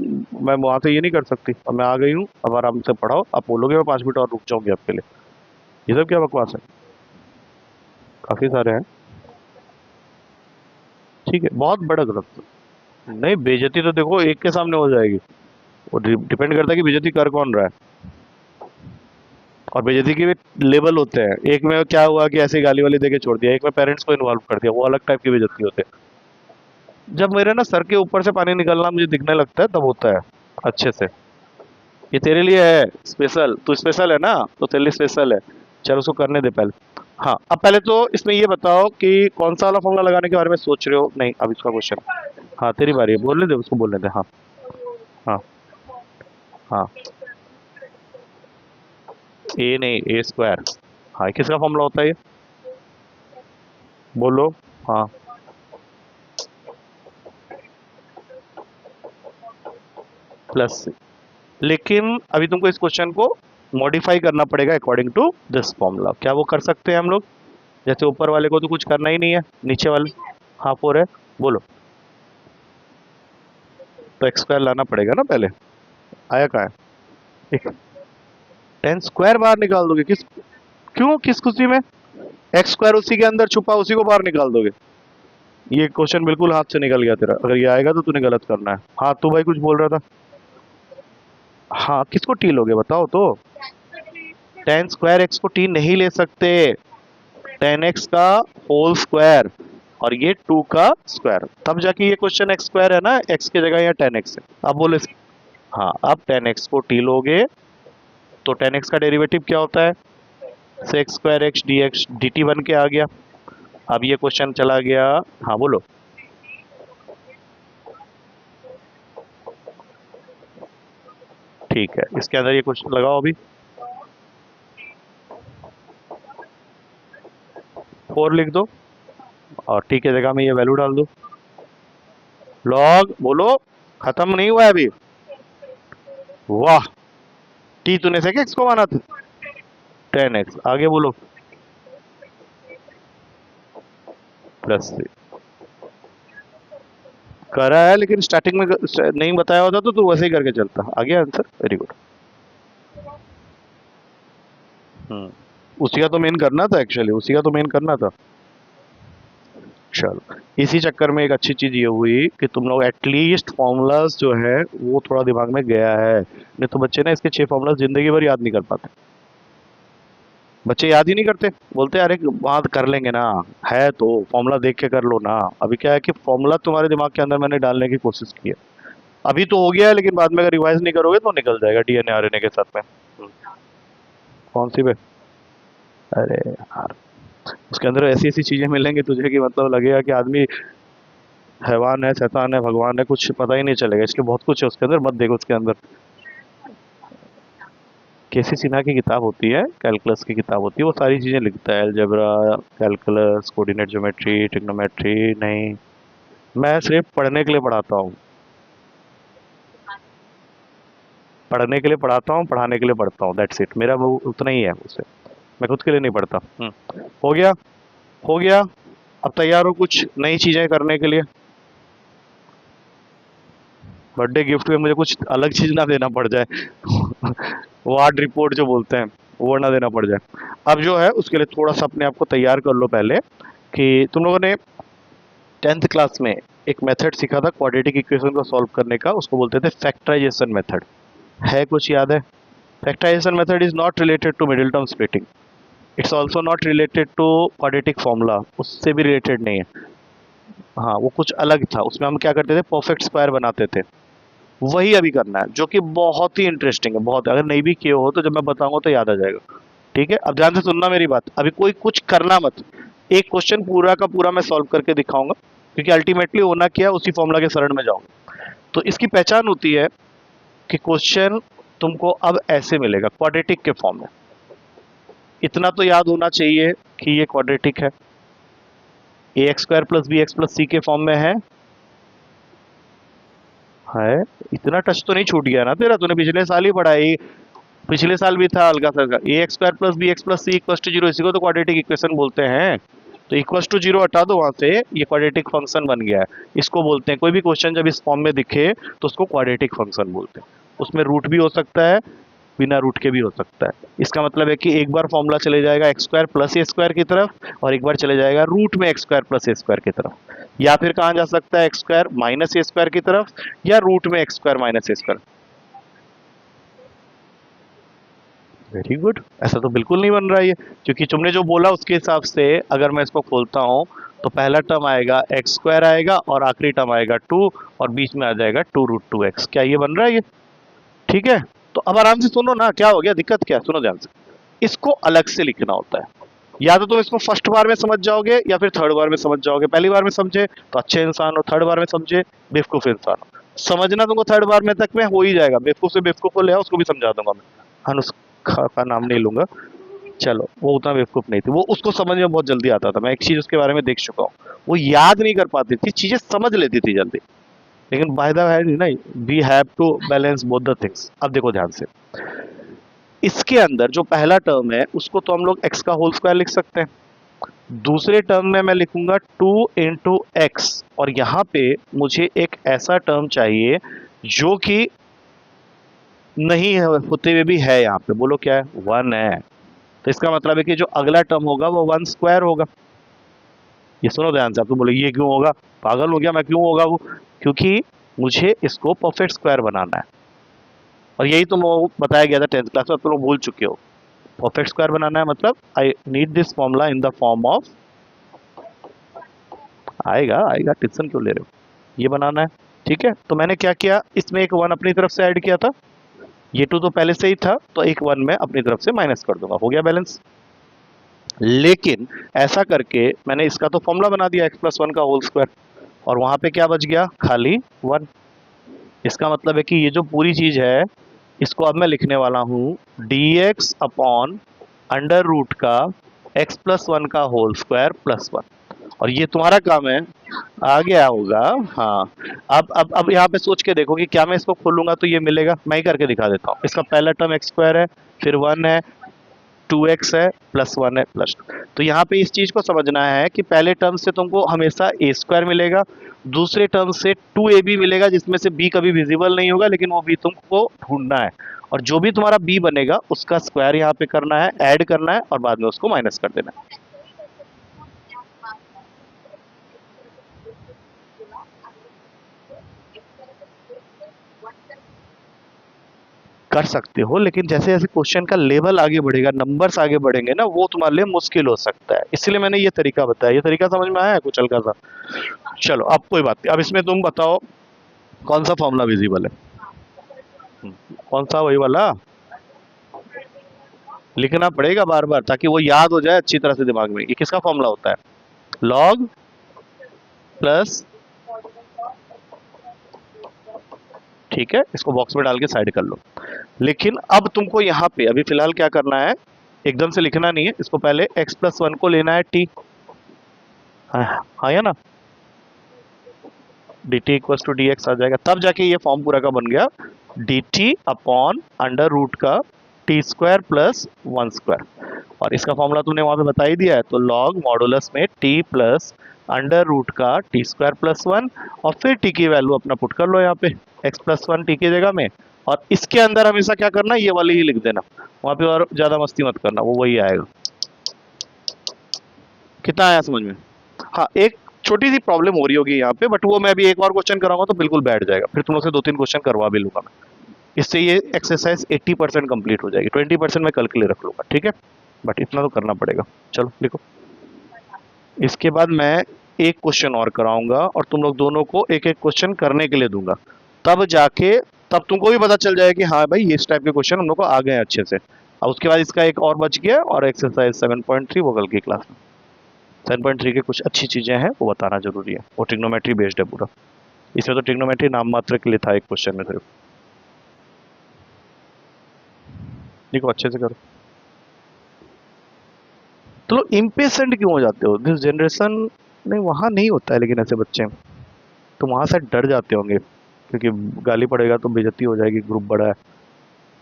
मैं वहाँ से ये नहीं कर सकती, अब मैं आ गई हूँ, अब आराम से पढ़ाओ, आप बोलोगे मैं 5 मिनट और रुक जाऊंगी आपके लिए, ये सब क्या बकवास है, काफी सारे हैं। ठीक है, बहुत बड़ा गलत, नहीं बेइज्जती तो देखो एक के सामने हो जाएगी, वो डिपेंड करता है कि बेइज्जती कर कौन रहा है, और बेइज्जती के भी लेवल होते हैं, एक में क्या हुआ कि ऐसे गाली वाली देके छोड़ दिया, एक में पेरेंट्स को इन्वॉल्व कर दिया, वो अलग टाइप की बेइज्जती होते हैं। जब मेरे ना सर के ऊपर से पानी निकलना मुझे दिखने लगता है तब होता है अच्छे से। ये तेरे लिए है स्पेशल, तू स्पेशल है ना, तो तेरे लिए स्पेशल है, चल उसको करने दे पहले। हाँ, अब पहले तो इसमें ये बताओ कि कौन सा वाला फॉर्मूला लगाने के बारे में सोच रहे हो, नहीं अब इसका क्वेश्चन, हाँ तेरी बारी है, बोलने दे उसको, बोलने दे, हाँ हाँ हाँ, ए नहीं ए स्क्वायर, हाँ किसका फॉर्मूला होता है ये, बोलो, हाँ प्लस, लेकिन अभी तुमको इस क्वेश्चन को मॉडिफाई करना पड़ेगा अकॉर्डिंग टू दिस फॉर्मूला। क्या वो कर सकते हैं हम लोग, जैसे ऊपर वाले को तो कुछ करना ही नहीं है, नीचे वाले हाँ फोर है, बोलो, तो एक्स स्क्वायर लाना पड़ेगा ना पहले, आया कहाँ है, 10 स्क्वायर बाहर निकाल दोगे, किस, क्यों, किस खुशी में, एक्स स्क्वायर उसी के अंदर छुपा, उसी को बाहर निकाल दोगे। ये क्वेश्चन बिल्कुल हाथ से निकल गया तेरा, अगर ये आएगा तो तूने गलत करना है। हाँ तू भाई कुछ बोल रहा था, हाँ किसको टी लोगे बताओ तो, 10 स्क्वायर एक्स को टी नहीं ले सकते, 10x का होल स्क्वायर और ये 2 का स्क्वायर, तब जाके ये क्वेश्चन एक्स स्क्वायर है ना, एक्स की जगह यहाँ 10x है। अब बोले, हाँ अब 10x को टी लोगे तो 10x का डेरिवेटिव क्या होता है, sex square x D x D T बन के आ गया। अब ये क्वेश्चन चला गया, हाँ बोलो, ठीक है, इसके अंदर ये क्वेश्चन लगाओ अभी, 4 लिख दो और टी की जगह में ये वैल्यू डाल दो, लॉग, बोलो, खत्म नहीं हुआ है अभी, वाह, टी तूने सेक एक्स को माना था, 10x, आगे बोलो, प्लस करा है, लेकिन स्टार्टिंग में नहीं बताया होता तो तू वैसे ही करके चलता, आ गया आंसर, वेरी गुड। उसी का तो मेन करना था, एक्चुअली उसी का तो मेन करना था। चलो, इसी चक्कर में एक अच्छी चीज ये हुई कि तुम लोग एटलीस्ट फॉर्मूलाज जो है वो थोड़ा दिमाग में गया है, नहीं तो बच्चे ना इसके 6 फॉर्मूलाज जिंदगी भर याद नहीं कर पाते, बच्चे याद ही नहीं करते, बोलते यार एक बात कर लेंगे ना, है तो फॉर्मूला देख के कर लो ना। अभी क्या है कि फॉर्मूला तुम्हारे दिमाग के अंदर मैंने डालने की कोशिश की है, अभी तो हो गया है, लेकिन बाद में अगर रिवाइज नहीं करोगे तो निकल जाएगा डीएनए आरएनए के साथ में। कौन सी पे? अरे यार, उसके अंदर ऐसी ऐसी चीजें मिलेंगी तुझे कि मतलब लगेगा कि आदमी हैवान है, शैतान है, भगवान है, कुछ पता ही नहीं चलेगा। इसलिए बहुत कुछ है उसके अंदर, मत देखो उसके अंदर। केसी सिन्हा की किताब होती है, कैलकुलस की किताब होती है, वो सारी चीज़ें लिखता है, algebra, calculus, coordinate geometry, trigonometry. नहीं, मैं सिर्फ पढ़ने के लिए पढ़ाता हूँ, पढ़ने के लिए पढ़ाता हूँ, पढ़ाने के लिए पढ़ता हूँ, दैट्स इट। मेरा वो उतना ही है उससे, मैं खुद के लिए नहीं पढ़ता। हो गया, हो गया। अब तैयार हो कुछ नई चीज़ें करने के लिए? बर्थडे गिफ्ट में मुझे कुछ अलग चीज़ ना देना पड़ जाए वो आर्ट रिपोर्ट जो बोलते हैं, वो ना देना पड़ जाए। अब जो है उसके लिए थोड़ा सा अपने आप को तैयार कर लो पहले, कि तुम लोगों ने 10th क्लास में एक मेथड सीखा था क्वाड्रेटिक इक्वेशन को सॉल्व करने का, उसको बोलते थे फैक्टराइजेशन मेथड। है कुछ याद है? Factorization method is not related to middle term splitting, it's also not related to quadratic formula, उससे भी रिलेटेड नहीं है। हाँ, वो कुछ अलग था, उसमें हम क्या करते थे, परफेक्ट स्क्वायर बनाते थे। वही अभी करना है, जो कि बहुत ही इंटरेस्टिंग है, बहुत। अगर नहीं भी किए हो तो जब मैं बताऊंगा तो याद आ जाएगा। ठीक है, अब ध्यान से सुनना मेरी बात, अभी कोई कुछ करना मत। एक क्वेश्चन पूरा का पूरा मैं सॉल्व करके दिखाऊंगा, क्योंकि अल्टीमेटली होना क्या है, उसी फॉर्मूला के शरण में जाऊंगा। तो इसकी पहचान होती है कि क्वेश्चन तुमको अब ऐसे मिलेगा क्वाड्रेटिक के फॉर्म में। इतना तो याद होना चाहिए कि ये क्वाड्रेटिक है, ax square plus B x plus C के फॉर्म में है। इतना टच तो नहीं छूट गया ना तेरा? तूने पिछले साल ही पढ़ा है, पिछले साल भी था हल्का सा। ax square plus B x plus c equal to zero, इसी को तो क्वाड्रेटिक इक्वेशन बोलते हैं। तो इक्वल टू जीरो हटा दो वहां से, ये क्वाड्रेटिक फंक्शन बन गया है। इसको बोलते हैं, कोई भी क्वेश्चन जब इस फॉर्म में दिखे तो उसको क्वाड्रेटिक फंक्शन बोलते हैं। उसमें रूट भी हो सकता है, बिना रूट के भी हो सकता है। इसका मतलब है कि एक बार फॉर्मूला चले जाएगा एक्स स्क्वायर प्लस ए स्क्वायर की तरफ, और एक बार चले जाएगा रूट में एक्स स्क्वायर प्लस ए स्क्वायर की तरफ। या फिर कहाँ जा सकता है, x square minus A square की तरफ, या रूट में x square minus A square. Very good, ऐसा तो बिल्कुल नहीं बन रहा है ये, क्योंकि तुमने जो बोला उसके हिसाब से अगर मैं इसको खोलता हूँ तो पहला टर्म आएगा एक्स स्क्वायर आएगा, और आखिरी टर्म आएगा 2, और बीच में आ जाएगा 2√2x। क्या ये बन रहा है ये? ठीक है, तो अब आराम से सुनो ना, क्या हो गया, दिक्कत क्या है, सुनो ध्यान से। इसको अलग से लिखना होता है, या तो तुम इसको फर्स्ट बार में समझ जाओगे या फिर थर्ड बार में समझ जाओगे। पहली बार में समझे तो अच्छे इंसान हो, थर्ड बार में समझे बेवकूफ इंसान हो। समझना तुमको थर्ड बार में तक में हो ही जाएगा। बेवकूफ से बेवकूफ को ले आओ, उसको भी समझा दूंगा मैं। अनुष्का का नाम नहीं लूंगा, चलो, वो उतना बेवकूफ नहीं थी, वो उसको समझ में बहुत जल्दी आता था। मैं एक चीज उसके बारे में देख चुका हूँ, वो याद नहीं कर पाती थी चीजें, समझ लेती थी जल्दी। लेकिन बाय द है नहीं, we have to balance both the things. अब देखो ध्यान से, इसके अंदर जो पहला टर्म है उसको तो हम लोग एक्स का होल स्क्वायर लिख सकते हैं। दूसरे टर्म में मैं लिखूंगा 2 × x, और यहाँ पे मुझे एक ऐसा टर्म चाहिए जो कि नहीं है, होते हुए भी है यहाँ पे। बोलो क्या है? 1 है। तो इसका मतलब है कि जो अगला टर्म होगा वो 1 स्क्वायर होगा। ये सुनो ध्यान से, आप तो बोले ये क्यों होगा, पागल हो गया मैं, क्यों होगा वो? क्योंकि मुझे इसको परफेक्ट स्क्वायर बनाना है, और यही तो बताया गया था 10th क्लास में, आप तो लोग भूल चुके हो। परफेक्ट स्क्वायर बनाना है मतलब I need this formula in the form of, आएगा आएगा, टेंशन क्यों ले रहे हो, ये बनाना है। ठीक है, तो मैंने क्या किया, इसमें एक 1 अपनी तरफ से ऐड किया था, ये 2 तो पहले से ही था, तो एक 1 मैं अपनी तरफ से माइनस कर दूंगा, हो गया बैलेंस। लेकिन ऐसा करके मैंने इसका तो फॉर्मूला बना दिया x+1 का होल स्क्वायर, और वहां पे क्या बच गया, खाली 1। इसका मतलब है कि ये जो पूरी चीज है, इसको अब मैं लिखने वाला हूं dx अपॉन अंडर रूट का x+1 का होल स्क्वायर प्लस 1। और ये तुम्हारा काम है, आ गया होगा। हाँ, अब यहाँ पे सोच के देखो कि क्या मैं इसको खोलूंगा तो ये मिलेगा। मैं ही करके दिखा देता हूँ। इसका पहला टर्म एक्स स्क्वायर है, फिर 1 है, 2x है, प्लस 1 है, प्लस 2। तो यहाँ पे इस चीज को समझना है कि पहले टर्म से तुमको हमेशा ए स्क्वायर मिलेगा, दूसरे टर्म से 2ab मिलेगा, जिसमें से b कभी विजिबल नहीं होगा, लेकिन वो b तुमको ढूंढना है। और जो भी तुम्हारा b बनेगा उसका स्क्वायर यहाँ पे करना है, ऐड करना है, और बाद में उसको माइनस कर देना है। कर सकते हो, लेकिन जैसे जैसे क्वेश्चन का लेवल आगे बढ़ेगा, नंबर्स आगे बढ़ेंगे ना, वो तुम्हारे लिए मुश्किल हो सकता है। इसलिए मैंने ये तरीका बताया। ये तरीका समझ में आया है कुछ हल्का सा? चलो, अब कोई बात नहीं, अब इसमें तुम बताओ कौन सा फॉर्मूला विजिबल है? कौन सा? वही वाला लिखना पड़ेगा बार बार ताकि वो याद हो जाए अच्छी तरह से दिमाग में। ये किसका फॉर्मूला होता है? लॉग प्लस, ठीक है, इसको बॉक्स में डाल के साइड कर लो। लेकिन अब तुमको यहाँ पे अभी फिलहाल क्या करना है, एकदम से लिखना नहीं है इसको, पहले x प्लस 1 को लेना है t, हाँ या ना, dt equal to D X आ जाएगा, तब जाके ये फॉर्म पूरा का बन गया dt अपॉन अंडर रूट का टी स्क्वायर प्लस 1 स्क्वायर। और इसका फॉर्मूला तूने वहां पे बता ही दिया है, तो लॉग मॉडुलस में t प्लस अंडर रूट का टी स्क्वायर प्लस 1, और फिर t की वैल्यू अपना पुट कर लो यहाँ पे x प्लस 1 t की जगह में, और इसके अंदर हमेशा क्या करना, ये वाली ही लिख देना, वहां पे और ज्यादा मस्ती मत करना, वो वही आएगा। कितना आया समझ में? हाँ, एक छोटी सी प्रॉब्लम हो रही होगी यहाँ पे, बट वो मैं अभी एक और क्वेश्चन कराऊंगा तो बिल्कुल बैठ जाएगा, फिर तुम लोग से 2-3 क्वेश्चन करवा भी लूंगा मैं, इससे ये एक्सरसाइज 80% कंप्लीट हो जाएगी, 20% मैं कल के लिए रख लूंगा, ठीक है, बट इतना तो करना पड़ेगा। चलो लिखो। इसके बाद मैं एक क्वेश्चन और कराऊंगा और तुम लोग दोनों को एक एक क्वेश्चन करने के लिए दूंगा, तब जाके तब तुमको भी पता चल जाएगा कि हाँ भाई ये इस टाइप के क्वेश्चन हम लोग को आ गए हैं अच्छे से। और उसके बाद इसका एक और बच गया, और एक्सरसाइज 7.3 वो कल की क्लास में। 7.3 के कुछ अच्छी चीजें हैं वो बताना जरूरी है, वो ट्रिग्नोमेट्री बेस्ड है पूरा, इसमें तो ट्रिग्नोमेट्री नाम मात्र के लिए था एक क्वेश्चन में सिर्फ। देखो अच्छे से करो। तो लोग इम्पेशेंट क्यों हो जाते हो? दिस जनरेशन नहीं, वहाँ नहीं होता है, लेकिन ऐसे बच्चे तो वहाँ से डर जाते होंगे क्योंकि गाली पड़ेगा तो बेइज्जती हो जाएगी, ग्रुप बड़ा है।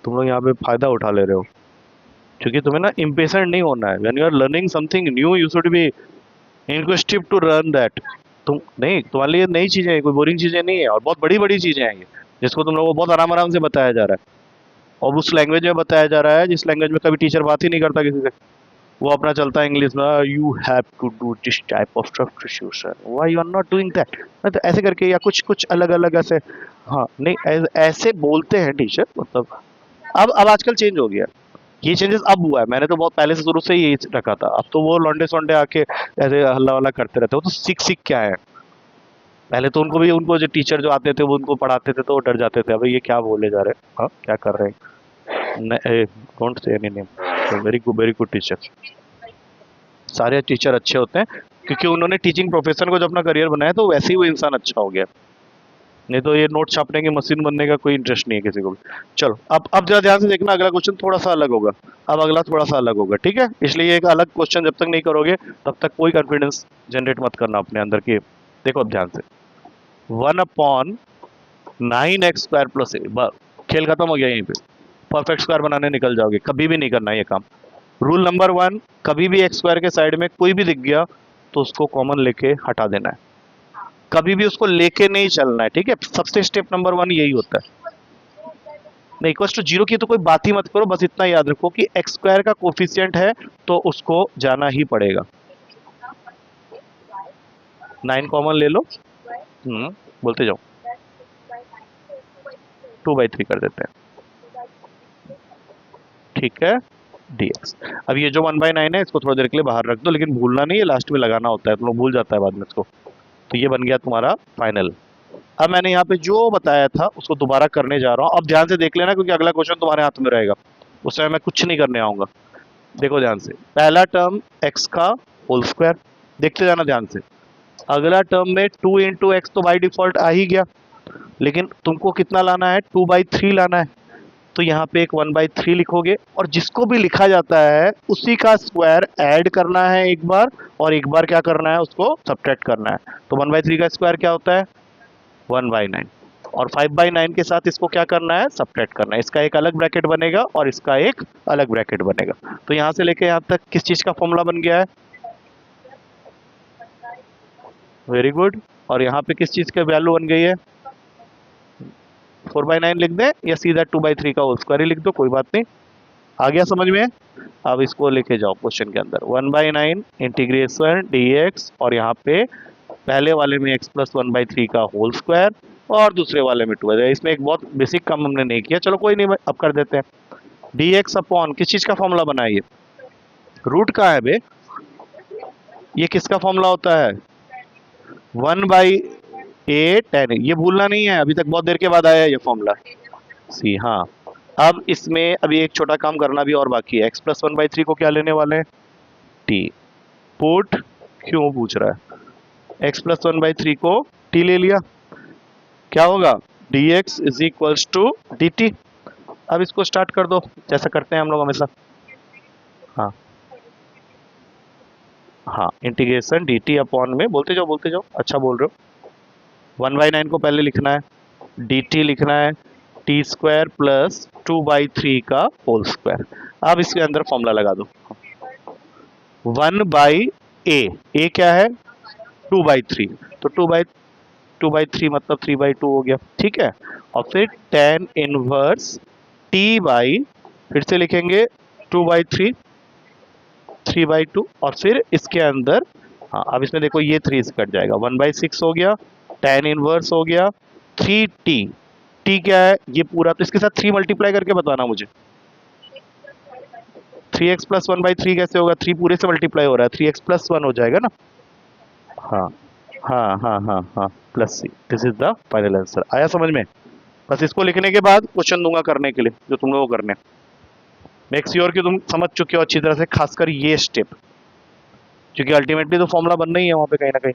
तुम लोग यहाँ पे फायदा उठा ले रहे हो, क्योंकि तुम्हें ना इम्पेशेंट नहीं होना है। When you are learning something new you should be inquisitive to learn that. तुम नहीं, तुम्हारे लिए नई चीजें हैं, कोई बोरिंग चीजें नहीं है, और बहुत बड़ी बड़ी चीजें हैं ये, जिसको तुम लोगों को बहुत आराम आराम से बताया जा रहा है, और उस लैंग्वेज में बताया जा रहा है जिस लैंग्वेज में कभी टीचर बात ही नहीं करता किसी से। वो अपना चलता है इंग्लिश में, you have to do this type of substitution, why you are not doing that, तो ऐसे करके, या कुछ कुछ अलग अलग ऐसे। हाँ नहीं, ऐसे बोलते हैं टीचर, मतलब अब आजकल चेंज हो गया, ये चेंजेस अब हुआ है, मैंने तो बहुत पहले से शुरू से ही रखा था। अब तो वो लौंडे सौंडे आके ऐसे हल्ला वल्ला करते रहते, वो तो सीख सीख क्या है। पहले तो उनको भी, उनको जो टीचर जो आते थे वो उनको पढ़ाते थे तो वो डर जाते थे, अबे ये क्या बोले जा रहे हैं, हाँ क्या कर रहे हैं। Don't say any name, very good teacher. सारे टीचर अच्छे होते हैं क्योंकि उन्होंने टीचिंग प्रोफेशन को जब अपना करियर बनाया तो वैसे ही वो इंसान अच्छा हो गया, नहीं तो ये नोट छापने की मशीन बनने का कोई इंटरेस्ट नहीं है किसी को भी। चलो अब जरा ध्यान से देखना, अगला क्वेश्चन थोड़ा सा अलग होगा, अब अगला थोड़ा सा अलग होगा, ठीक है, इसलिए एक अलग क्वेश्चन जब तक नहीं करोगे तब तक कोई कॉन्फिडेंस जनरेट मत करना अपने अंदर की। देखो अब ध्यान से, 1/9x² प्लस ए, खेल खत्म हो गया यहीं पे, परफेक्ट स्क्वायर बनाने निकल जाओगे, कभी भी नहीं करना ये काम। रूल नंबर 1, कभी भी एक्स स्क्वायर के साइड में कोई भी दिख गया तो उसको कॉमन लेके हटा देना है, कभी भी उसको लेके नहीं चलना है, ठीक है, सबसे स्टेप नंबर 1 यही होता है। नहीं इक्वल टू 0 की तो कोई बात ही मत करो, बस इतना याद रखो कि एक्स स्क्वायर का कोफिशिएंट है तो उसको जाना ही पड़ेगा। 9 कॉमन ले लो, बोलते जाओ, 2/3 कर देते हैं, ठीक है, dx। अब ये जो 1/9 है इसको थोड़ी देर के लिए बाहर रख दो, लेकिन भूलना नहीं है, लास्ट में लगाना होता है, तुम लोग भूल जाता है बाद में इसको। तो ये बन गया तुम्हारा फाइनल। अब मैंने यहाँ पे जो बताया था उसको दोबारा करने जा रहा हूँ, अब ध्यान से देख लेना क्योंकि अगला क्वेश्चन तुम्हारे हाथ में रहेगा, उस समय मैं कुछ नहीं करने आऊंगा। देखो ध्यान से, पहला टर्म x का होल स्क्वायर, देखते जाना ध्यान से। अगला टर्म में 2 इंटू एक्स तो बाई डिफॉल्ट आ ही गया, लेकिन तुमको कितना लाना है, 2/3 लाना है, तो यहाँ पे एक 1/3 लिखोगे, और जिसको भी लिखा जाता है उसी का स्क्वायर ऐड करना है एक बार, और एक बार क्या करना है, उसको सब्ट्रैक्ट करना है। तो 1/3 का स्क्वायर क्या होता है, 1/9, और 5/9 के साथ इसको क्या करना है, सब्ट्रैक्ट करना है, इसका एक अलग ब्रैकेट बनेगा और इसका एक अलग ब्रैकेट बनेगा। तो यहाँ से लेके यहाँ तक किस चीज का फॉर्मूला बन गया है, वेरी गुड। और यहाँ पे किस चीज का वैल्यू बन गई है, 4/9 लिख दें या सीधा 2/3 का होल स्क्वायर ही लिख दो, कोई बात नहीं, आ गया समझ में। अब इसको लेके जाओ क्वेश्चन के अंदर, 1/9 इंटीग्रेशन dx, और यहाँ पे पहले वाले में x प्लस 1/3 का होल स्क्वायर, और दूसरे वाले में 2। इसमें एक बहुत बेसिक काम हमने नहीं किया, चलो कोई नहीं, अब कर देते हैं। dx अपॉन किस चीज का फॉर्मूला बना है, ये रूट का है बे, ये किसका फॉर्मूला होता है, 1 ए टेन, ये भूलना नहीं है, अभी तक बहुत देर के बाद आया है ये फॉर्मूला। सी, हाँ। अब इसमें अभी एक छोटा काम करना भी और बाकी है। x+1/3 को क्या लेने वाले हैं? टी। पुट, क्यों पूछ रहा है? x+1/3 को टी ले लिया, क्या होगा? dx is equals to dt। अब इसको स्टार्ट कर दो जैसा करते हैं हम लोग हमेशा। हाँ हाँ, इंटीग्रेशन dt अपॉन में, बोलते जाओ, अच्छा बोल रहे हो। 1/9 को पहले लिखना है, dt लिखना है t² प्लस 2/3 का होल स्क्वायर। अब इसके अंदर फॉर्मूला लगा दो। 1/a, a क्या है? 2/3, तो 2/3 मतलब 3/2 हो गया, ठीक है। और फिर tan इनवर्स t बाई, फिर से लिखेंगे 2/3, 3/2, और फिर इसके अंदर, हाँ अब इसमें देखो ये 3 से कट जाएगा, 1/6 हो गया, tan इनवर्स हो गया 3t। t क्या है? ये पूरा, तो इसके साथ 3 मल्टीप्लाई करके बताना मुझे। 3x+1/3 कैसे होगा? 3 पूरे से मल्टीप्लाई हो रहा है, 3x+1 हो जाएगा ना। हाँ हाँ हाँ हाँ हाँ, plus c, this is the final answer. आया समझ में? बस इसको लिखने के बाद क्वेश्चन दूंगा करने के लिए, जो तुम लोगों को करने। मेक श्योर कि तुम समझ चुके हो अच्छी तरह से, खासकर ये स्टेप, क्योंकि अल्टीमेटली तो फॉर्मूला बनना ही है वहां पे कहीं ना कहीं।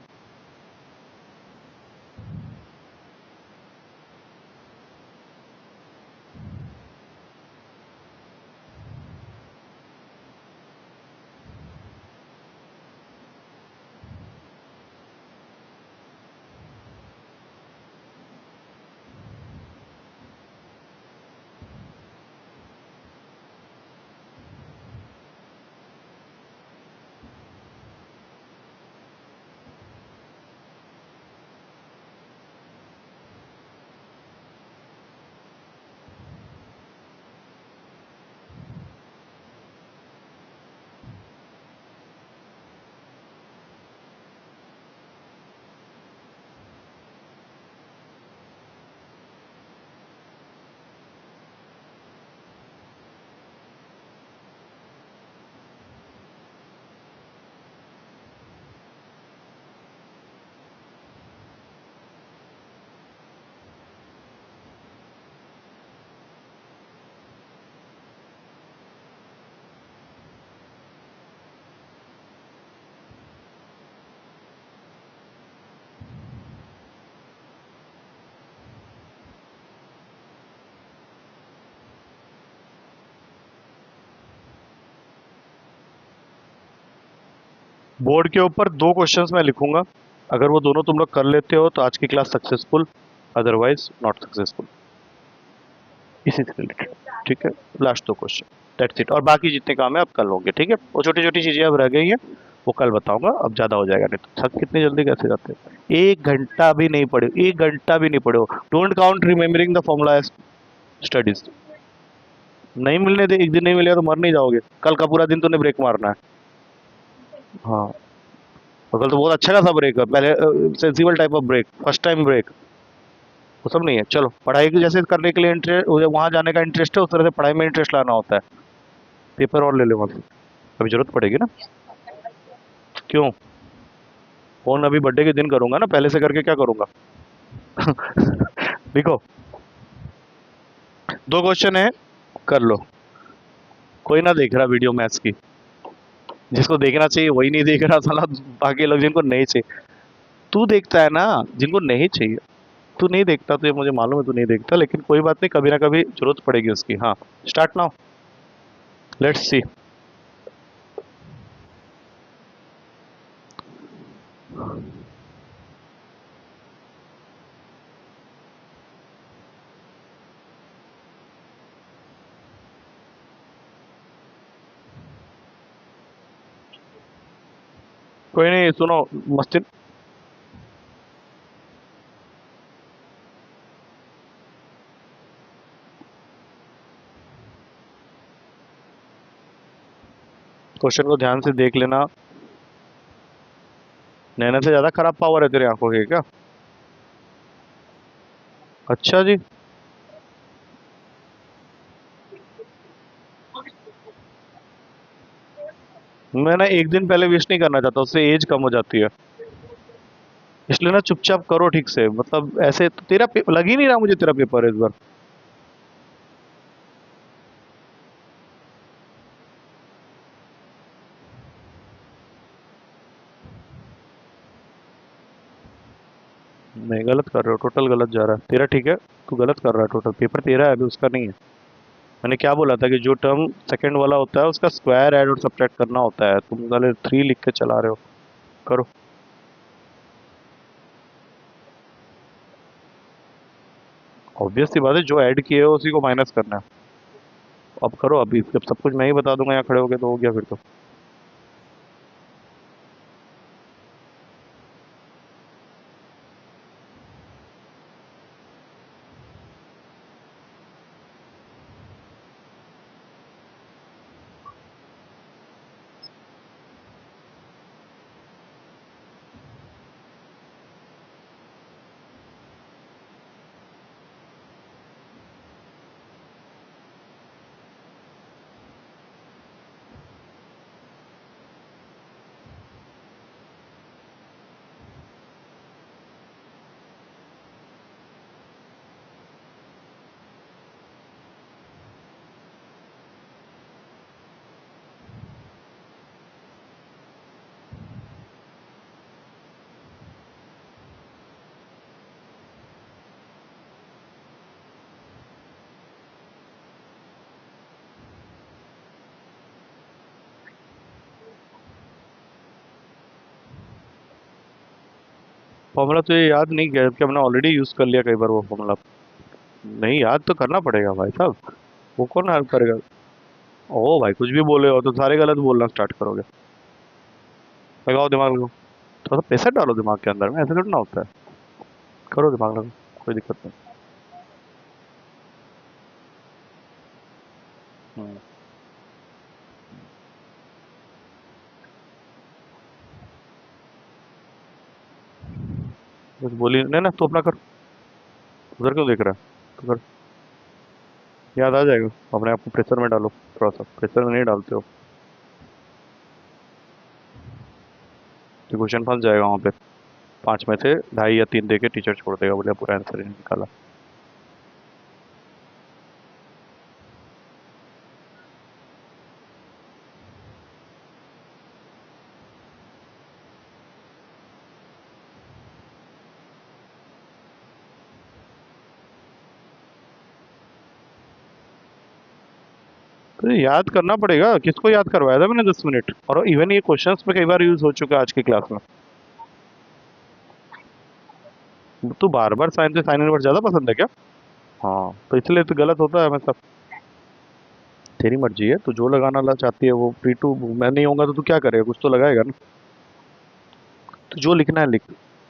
बोर्ड के ऊपर 2 क्वेश्चंस मैं लिखूंगा, अगर वो दोनों तुम लोग कर लेते हो तो आज की class successful, otherwise not successful, इसी से रिलेटेड, ठीक है। Last 2 question, that's it. और बाकी जितने काम है आप कल होंगे, ठीक है। वो छोटी छोटी चीजें अब रह गई हैं, वो कल बताऊंगा, अब ज्यादा हो जाएगा, नहीं तो थक कितनी जल्दी कैसे जाते हैं। 1 घंटा भी नहीं पढ़े, 1 घंटा भी नहीं पढ़े हो, don't count remembering the formula studies. नहीं मिलने दे, एक दिन नहीं मिलेगा तो मर नहीं जाओगे, कल का पूरा दिन तूने ब्रेक मारना है। हाँ, और कल तो बहुत अच्छा खासा ब्रेक है, पहले sensible type of break, first time break, वो सब नहीं है। चलो, पढ़ाई की जैसे करने के लिए इंटरेस्ट, वहां जाने का इंटरेस्ट है, उस तरह से पढ़ाई में इंटरेस्ट लाना होता है। पेपर और ले लो वहां से, अभी जरूरत पड़ेगी ना। क्यों? फोन अभी बर्थडे के दिन करूंगा ना, पहले से करके क्या करूंगा? देखो, 2 क्वेश्चन है, कर लो। कोई ना देख रहा वीडियो मैथ्स की, जिसको देखना चाहिए वही नहीं देख रहा साला, बाकी लोग जिनको नहीं चाहिए। तू देखता है ना, जिनको नहीं चाहिए। तू नहीं देखता, तो ये मुझे मालूम है तू नहीं देखता, लेकिन कोई बात नहीं, कभी ना कभी जरूरत पड़ेगी उसकी। हाँ, स्टार्ट नाउ, लेट्स सी। कोई नहीं, सुनो, मस्ती। क्वेश्चन को ध्यान से देख लेना। नैना से ज्यादा खराब पावर है तेरी आंखों की क्या? अच्छा जी। मैं ना एक दिन पहले विश नहीं करना चाहता, उससे एज कम हो जाती है। इसलिए ना चुपचाप करो ठीक से, मतलब ऐसे तो तेरा लग ही नहीं रहा मुझे तेरा पेपर है इस बार। नहीं गलत कर रहे हो, टोटल गलत जा रहा है तेरा, ठीक है। तू गलत कर रहा है, टोटल पेपर तेरा है अभी, उसका नहीं है। मैंने क्या बोला था कि जो टर्म सेकंड वाला होता है उसका स्क्वायर ऐड और सब्ट्रैक्ट करना होता है, तुम वाले 3 लिख के चला रहे हो। करो। ऑब्वियस सी बात है, जो ऐड किए हो उसी को माइनस करना है। अब करो, अभी जब सब कुछ मैं ही बता दूंगा यहाँ खड़े हो गए तो हो गया फिर तो। फॉर्मूला तो ये याद नहीं किया जबकि हमने ऑलरेडी यूज कर लिया कई बार वो फॉर्मूला। नहीं, याद तो करना पड़ेगा भाई साहब। वो कौन हेल्प करेगा? ओ भाई, कुछ भी बोले हो तो सारे गलत बोलना स्टार्ट करोगे। लगाओ दिमाग, लगाओ। थोड़ा सा पैसा डालो दिमाग के अंदर में, ऐसे थोड़ा ना होता है। करो दिमाग लगाओ, कोई दिक्कत नहीं। हम्म, बस बोली नहीं ना, तो अपना कर। उधर क्यों देख रहा है? तो कर। याद आ जाएगा। अपने आप को प्रेशर में डालो, थोड़ा सा प्रेशर में नहीं डालते हो तो क्वेश्चन फंस जाएगा वहाँ पे। 5 में से 2.5 या 3 दे के टीचर छोड़ देगा, बोले पूरा आंसर ही नहीं निकाला। तो ये याद करना पड़ेगा, किसको याद करवाया था मैंने 10 मिनट, और इवन ये क्वेश्चंस में कई बार यूज हो चुका है आज की क्लास में। तू बार बार साइन से साइन इनवर्स ज्यादा पसंद है क्या? हाँ, तो इसलिए तो गलत होता है हमेशा। तेरी मर्जी है, तू जो लगाना ला चाहती है वो फ्री टू। मैं नहीं होऊंगा तो तू क्या करेगा, कुछ तो लगाएगा ना। तो जो लिखना है लिख।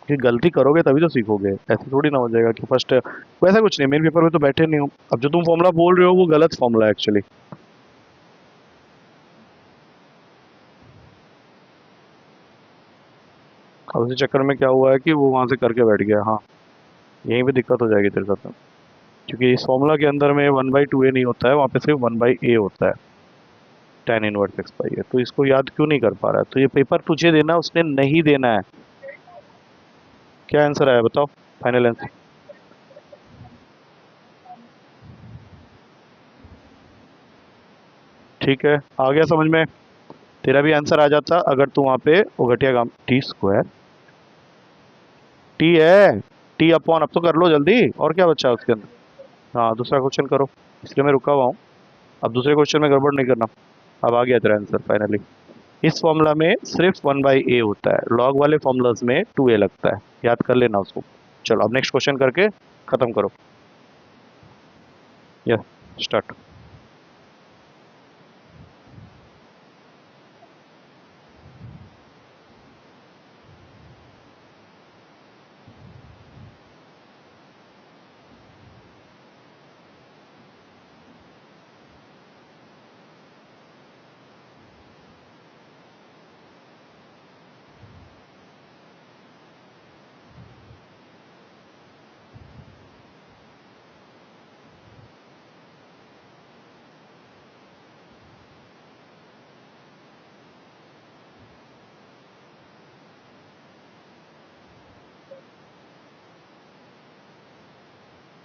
कि गलती करोगे तभी तो सीखोगे, ऐसे थोड़ी ना हो जाएगा कि फर्स्ट। वैसा कुछ नहीं, मेन पेपर में तो बैठे नहीं हो। अब जो तुम फॉर्मूला बोल रहे हो वो गलत फॉर्मूला है एक्चुअली। अब उसी चक्कर में क्या हुआ है कि वो वहां से करके बैठ गया। हाँ, यहीं पे दिक्कत हो जाएगी तेरे साथ। क्योंकि इस फॉर्मूला के अंदर में 1/2a नहीं होता है, वहाँ पे सिर्फ 1/a होता है। tan इनवर्स एक्स पाई है, तो इसको याद क्यों नहीं कर पा रहा है? तो ये पेपर तुझे देना है, उसने नहीं देना है। क्या आंसर आया बताओ? Final answer. ठीक है, आ गया समझ में। तेरा भी आंसर आ जाता अगर तू वहाँ पे वो घटिया काम टी स्क्वायर। टी है। टी अपॉन, अब तो कर लो जल्दी, और क्या बचा है उसके अंदर? हाँ, दूसरा क्वेश्चन करो। इसलिए मैं रुका हुआ हूँ। अब दूसरे क्वेश्चन में गड़बड़ नहीं करना। अब आ गया तेरा आंसर फाइनली। इस फॉर्मूला में सिर्फ 1/a होता है, लॉग वाले फॉर्मूलाज में 2a लगता है, याद कर लेना उसको। चलो अब नेक्स्ट क्वेश्चन करके खत्म करो। Yes, start.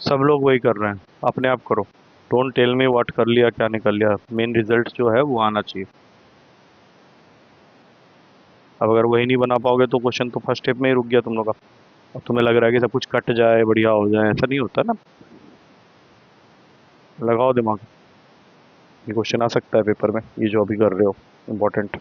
सब लोग वही कर रहे हैं, अपने आप करो। डोंट टेल मी व्हाट कर लिया क्या नहीं कर लिया, मेन रिजल्ट जो है वो आना चाहिए। अब अगर वही नहीं बना पाओगे तो क्वेश्चन तो फर्स्ट स्टेप में ही रुक गया तुम लोग का। अब तुम्हें लग रहा है कि सब कुछ कट जाए, बढ़िया हो जाए, ऐसा नहीं होता ना। लगाओ दिमाग, ये क्वेश्चन आ सकता है पेपर में, ये जो अभी कर रहे हो इम्पोर्टेंट।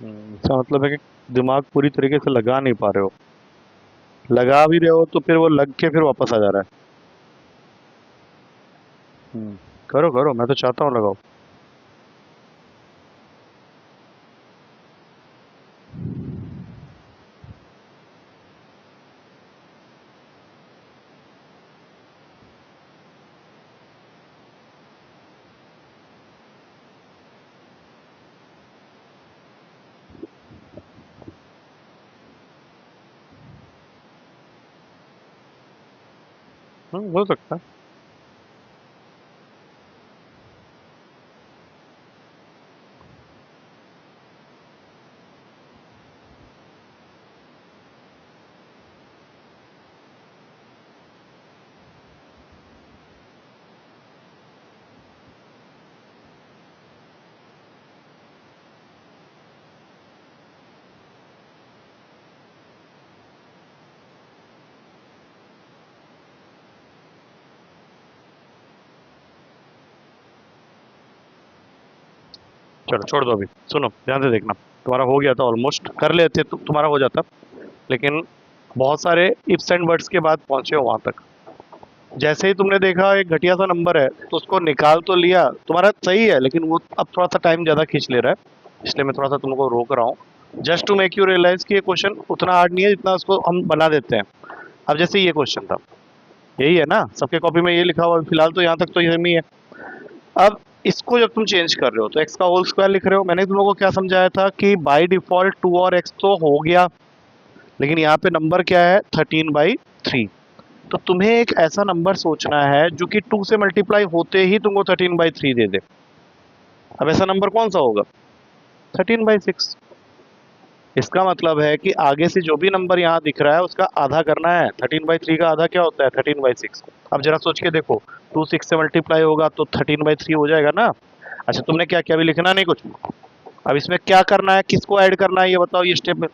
इसका मतलब है कि दिमाग पूरी तरीके से लगा नहीं पा रहे हो। लगा भी रहे हो तो फिर वो लग के फिर वापस आ जा रहा है। करो करो, मैं तो चाहता हूँ लगाओ। हो सकता है। चलो छोड़ दो, अभी सुनो ध्यान से देखना। तुम्हारा हो गया था, ऑलमोस्ट कर लेते तो तुम्हारा हो जाता, लेकिन बहुत सारे इफ्स एंड बट्स के बाद पहुंचे हो वहां तक। जैसे ही तुमने देखा एक घटिया सा नंबर है तो उसको निकाल तो लिया, तुम्हारा सही है, लेकिन वो अब थोड़ा सा टाइम ज़्यादा खींच ले रहा है, इसलिए मैं थोड़ा सा तुमको रोक रहा हूँ, just to make you realize कि ये क्वेश्चन उतना हार्ड नहीं है जितना उसको हम बना देते हैं। अब जैसे ये क्वेश्चन था, यही है ना, सबके कॉपी में ये लिखा हुआ है, फिलहाल तो यहाँ तक तो ये ही है। अब इसको जब तुम चेंज कर रहे हो तो एक्स का होल स्क्वायर लिख रहे हो, मैंने तुम लोगों को क्या समझाया था कि बाय डिफॉल्ट 2 और एक्स तो हो गया, लेकिन यहाँ पे नंबर क्या है 13/3। तो तुम्हें एक ऐसा नंबर सोचना है जो कि 2 से मल्टीप्लाई होते ही तुमको 13/3 दे दे। अब ऐसा नंबर कौन सा होगा? 13/6। इसका मतलब है कि आगे से जो भी नंबर यहाँ दिख रहा है उसका आधा करना है। 13/3 का आधा क्या होता है? 13/6। अब जरा सोच के देखो, 2 6 से मल्टीप्लाई होगा तो 13/3 हो जाएगा ना। अच्छा तुमने क्या किया, अभी लिखना नहीं कुछ। अब इसमें क्या करना है, किसको ऐड करना है ये बताओ, ये स्टेप में।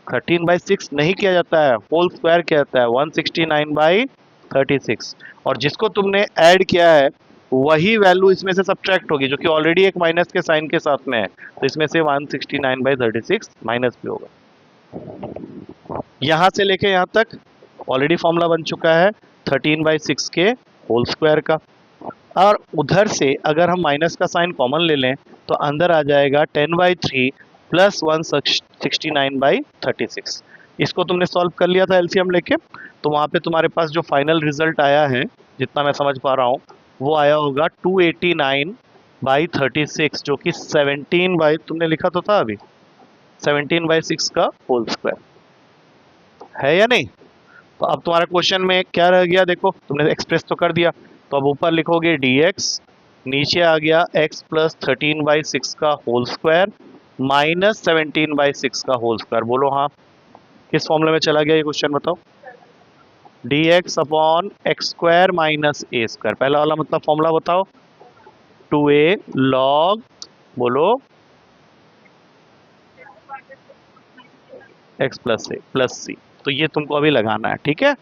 13/6 नहीं किया जाता है, होल स्क्वायर किया जाता है, 169/36। और जिसको तुमने ऐड किया है वही वैल्यू इसमें से सब्ट्रैक्ट होगी, जो कि ऑलरेडी एक माइनस के साइन के साथ में है, तो इसमें से 169/36 माइनस भी होगा। यहां से लेके यहां तक ऑलरेडी फॉर्मूला बन चुका है 13/6 के होल स्क्वायर का। और उधर से अगर हम माइनस का साइन कॉमन ले लें तो अंदर आ जाएगा 10/3 प्लस 169/36। इसको तुमने सॉल्व कर लिया था एलसीएम लेके, तो वहाँ पे तुम्हारे पास जो फाइनल रिजल्ट आया है, जितना मैं समझ पा रहा हूँ, वो आया होगा 289/36, जो कि 17 बाई, तुमने लिखा तो था अभी, 17/6 का होल स्क्वायर है या नहीं। तो अब तुम्हारा क्वेश्चन में क्या रह गया, देखो तुमने एक्सप्रेस तो कर दिया, तो अब ऊपर लिखोगे dx, नीचे आ गया x प्लस 13/6 का होल स्क्वायर माइनस 17/6 का होल स्क्वायर। बोलो हाँ, किस फॉर्मूले में चला गया ये क्वेश्चन बताओ? dx upon X square minus A square, पहला वाला मतलब फॉर्मूला बताओ। 2a log बोलो x plus A plus C. तो ये तुमको अभी लगाना है, ठीक है।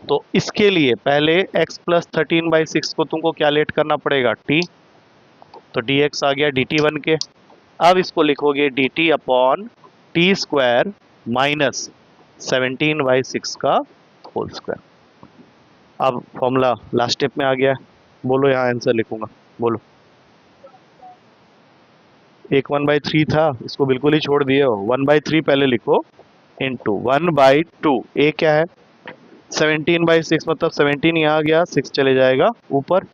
तो इसके लिए पहले x प्लस 13/6 को तुमको क्या लेट करना पड़ेगा, t। तो dx आ गया dt बन के। अब इसको लिखोगे dt upon T square minus 17/6 का होल स्क्वायर। अब फॉर्मूला लास्ट स्टेप में आ गया है। बोलो यहाँ आंसर लिखूंगा, बोलो। एक 1/3 था, इसको बिल्कुल ही छोड़ दिए हो। 1/3 पहले लिखो इंटू 1/2। ए क्या है 17/6, मतलब 17 यहाँ आ गया, 6 चले जाएगा ऊपर।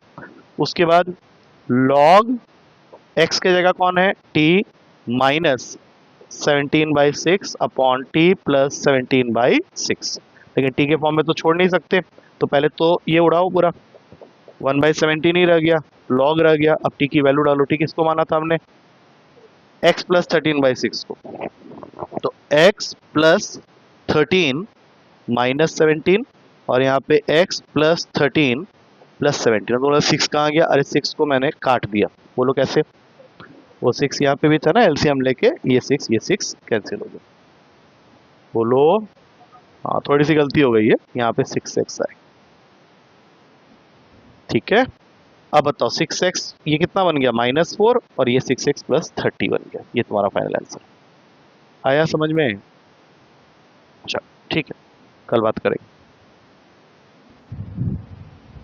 उसके बाद लॉग x के जगह कौन है t minus 17/6 upon T plus 17/6। लेकिन t के फॉर्म में तो छोड़ नहीं सकते, तो पहले तो ये उड़ाओ पूरा। 1/17 ही रह गया, लॉग रह गया। अब t की वैल्यू डालो। t किसको माना था हमने, x प्लस 13/6 को। तो x प्लस 13 माइनस 17, और यहाँ पे x प्लस 13 प्लस 17। तो 6 कहाँ गया, अरे 6 को मैंने काट दिया। बोलो कैसे, वो 6 यहाँ पे भी था ना, एलसीएम लेके ये 6 कैंसिल हो गया। बोलो, हाँ थोड़ी सी गलती हो गई है, यहाँ पे 6x आए, ठीक है। अब बताओ 6x ये कितना बन गया -4, और ये 6x प्लस 30 बन गया। ये तुम्हारा फाइनल आंसर आया समझ में। अच्छा ठीक है, कल बात करेंगे।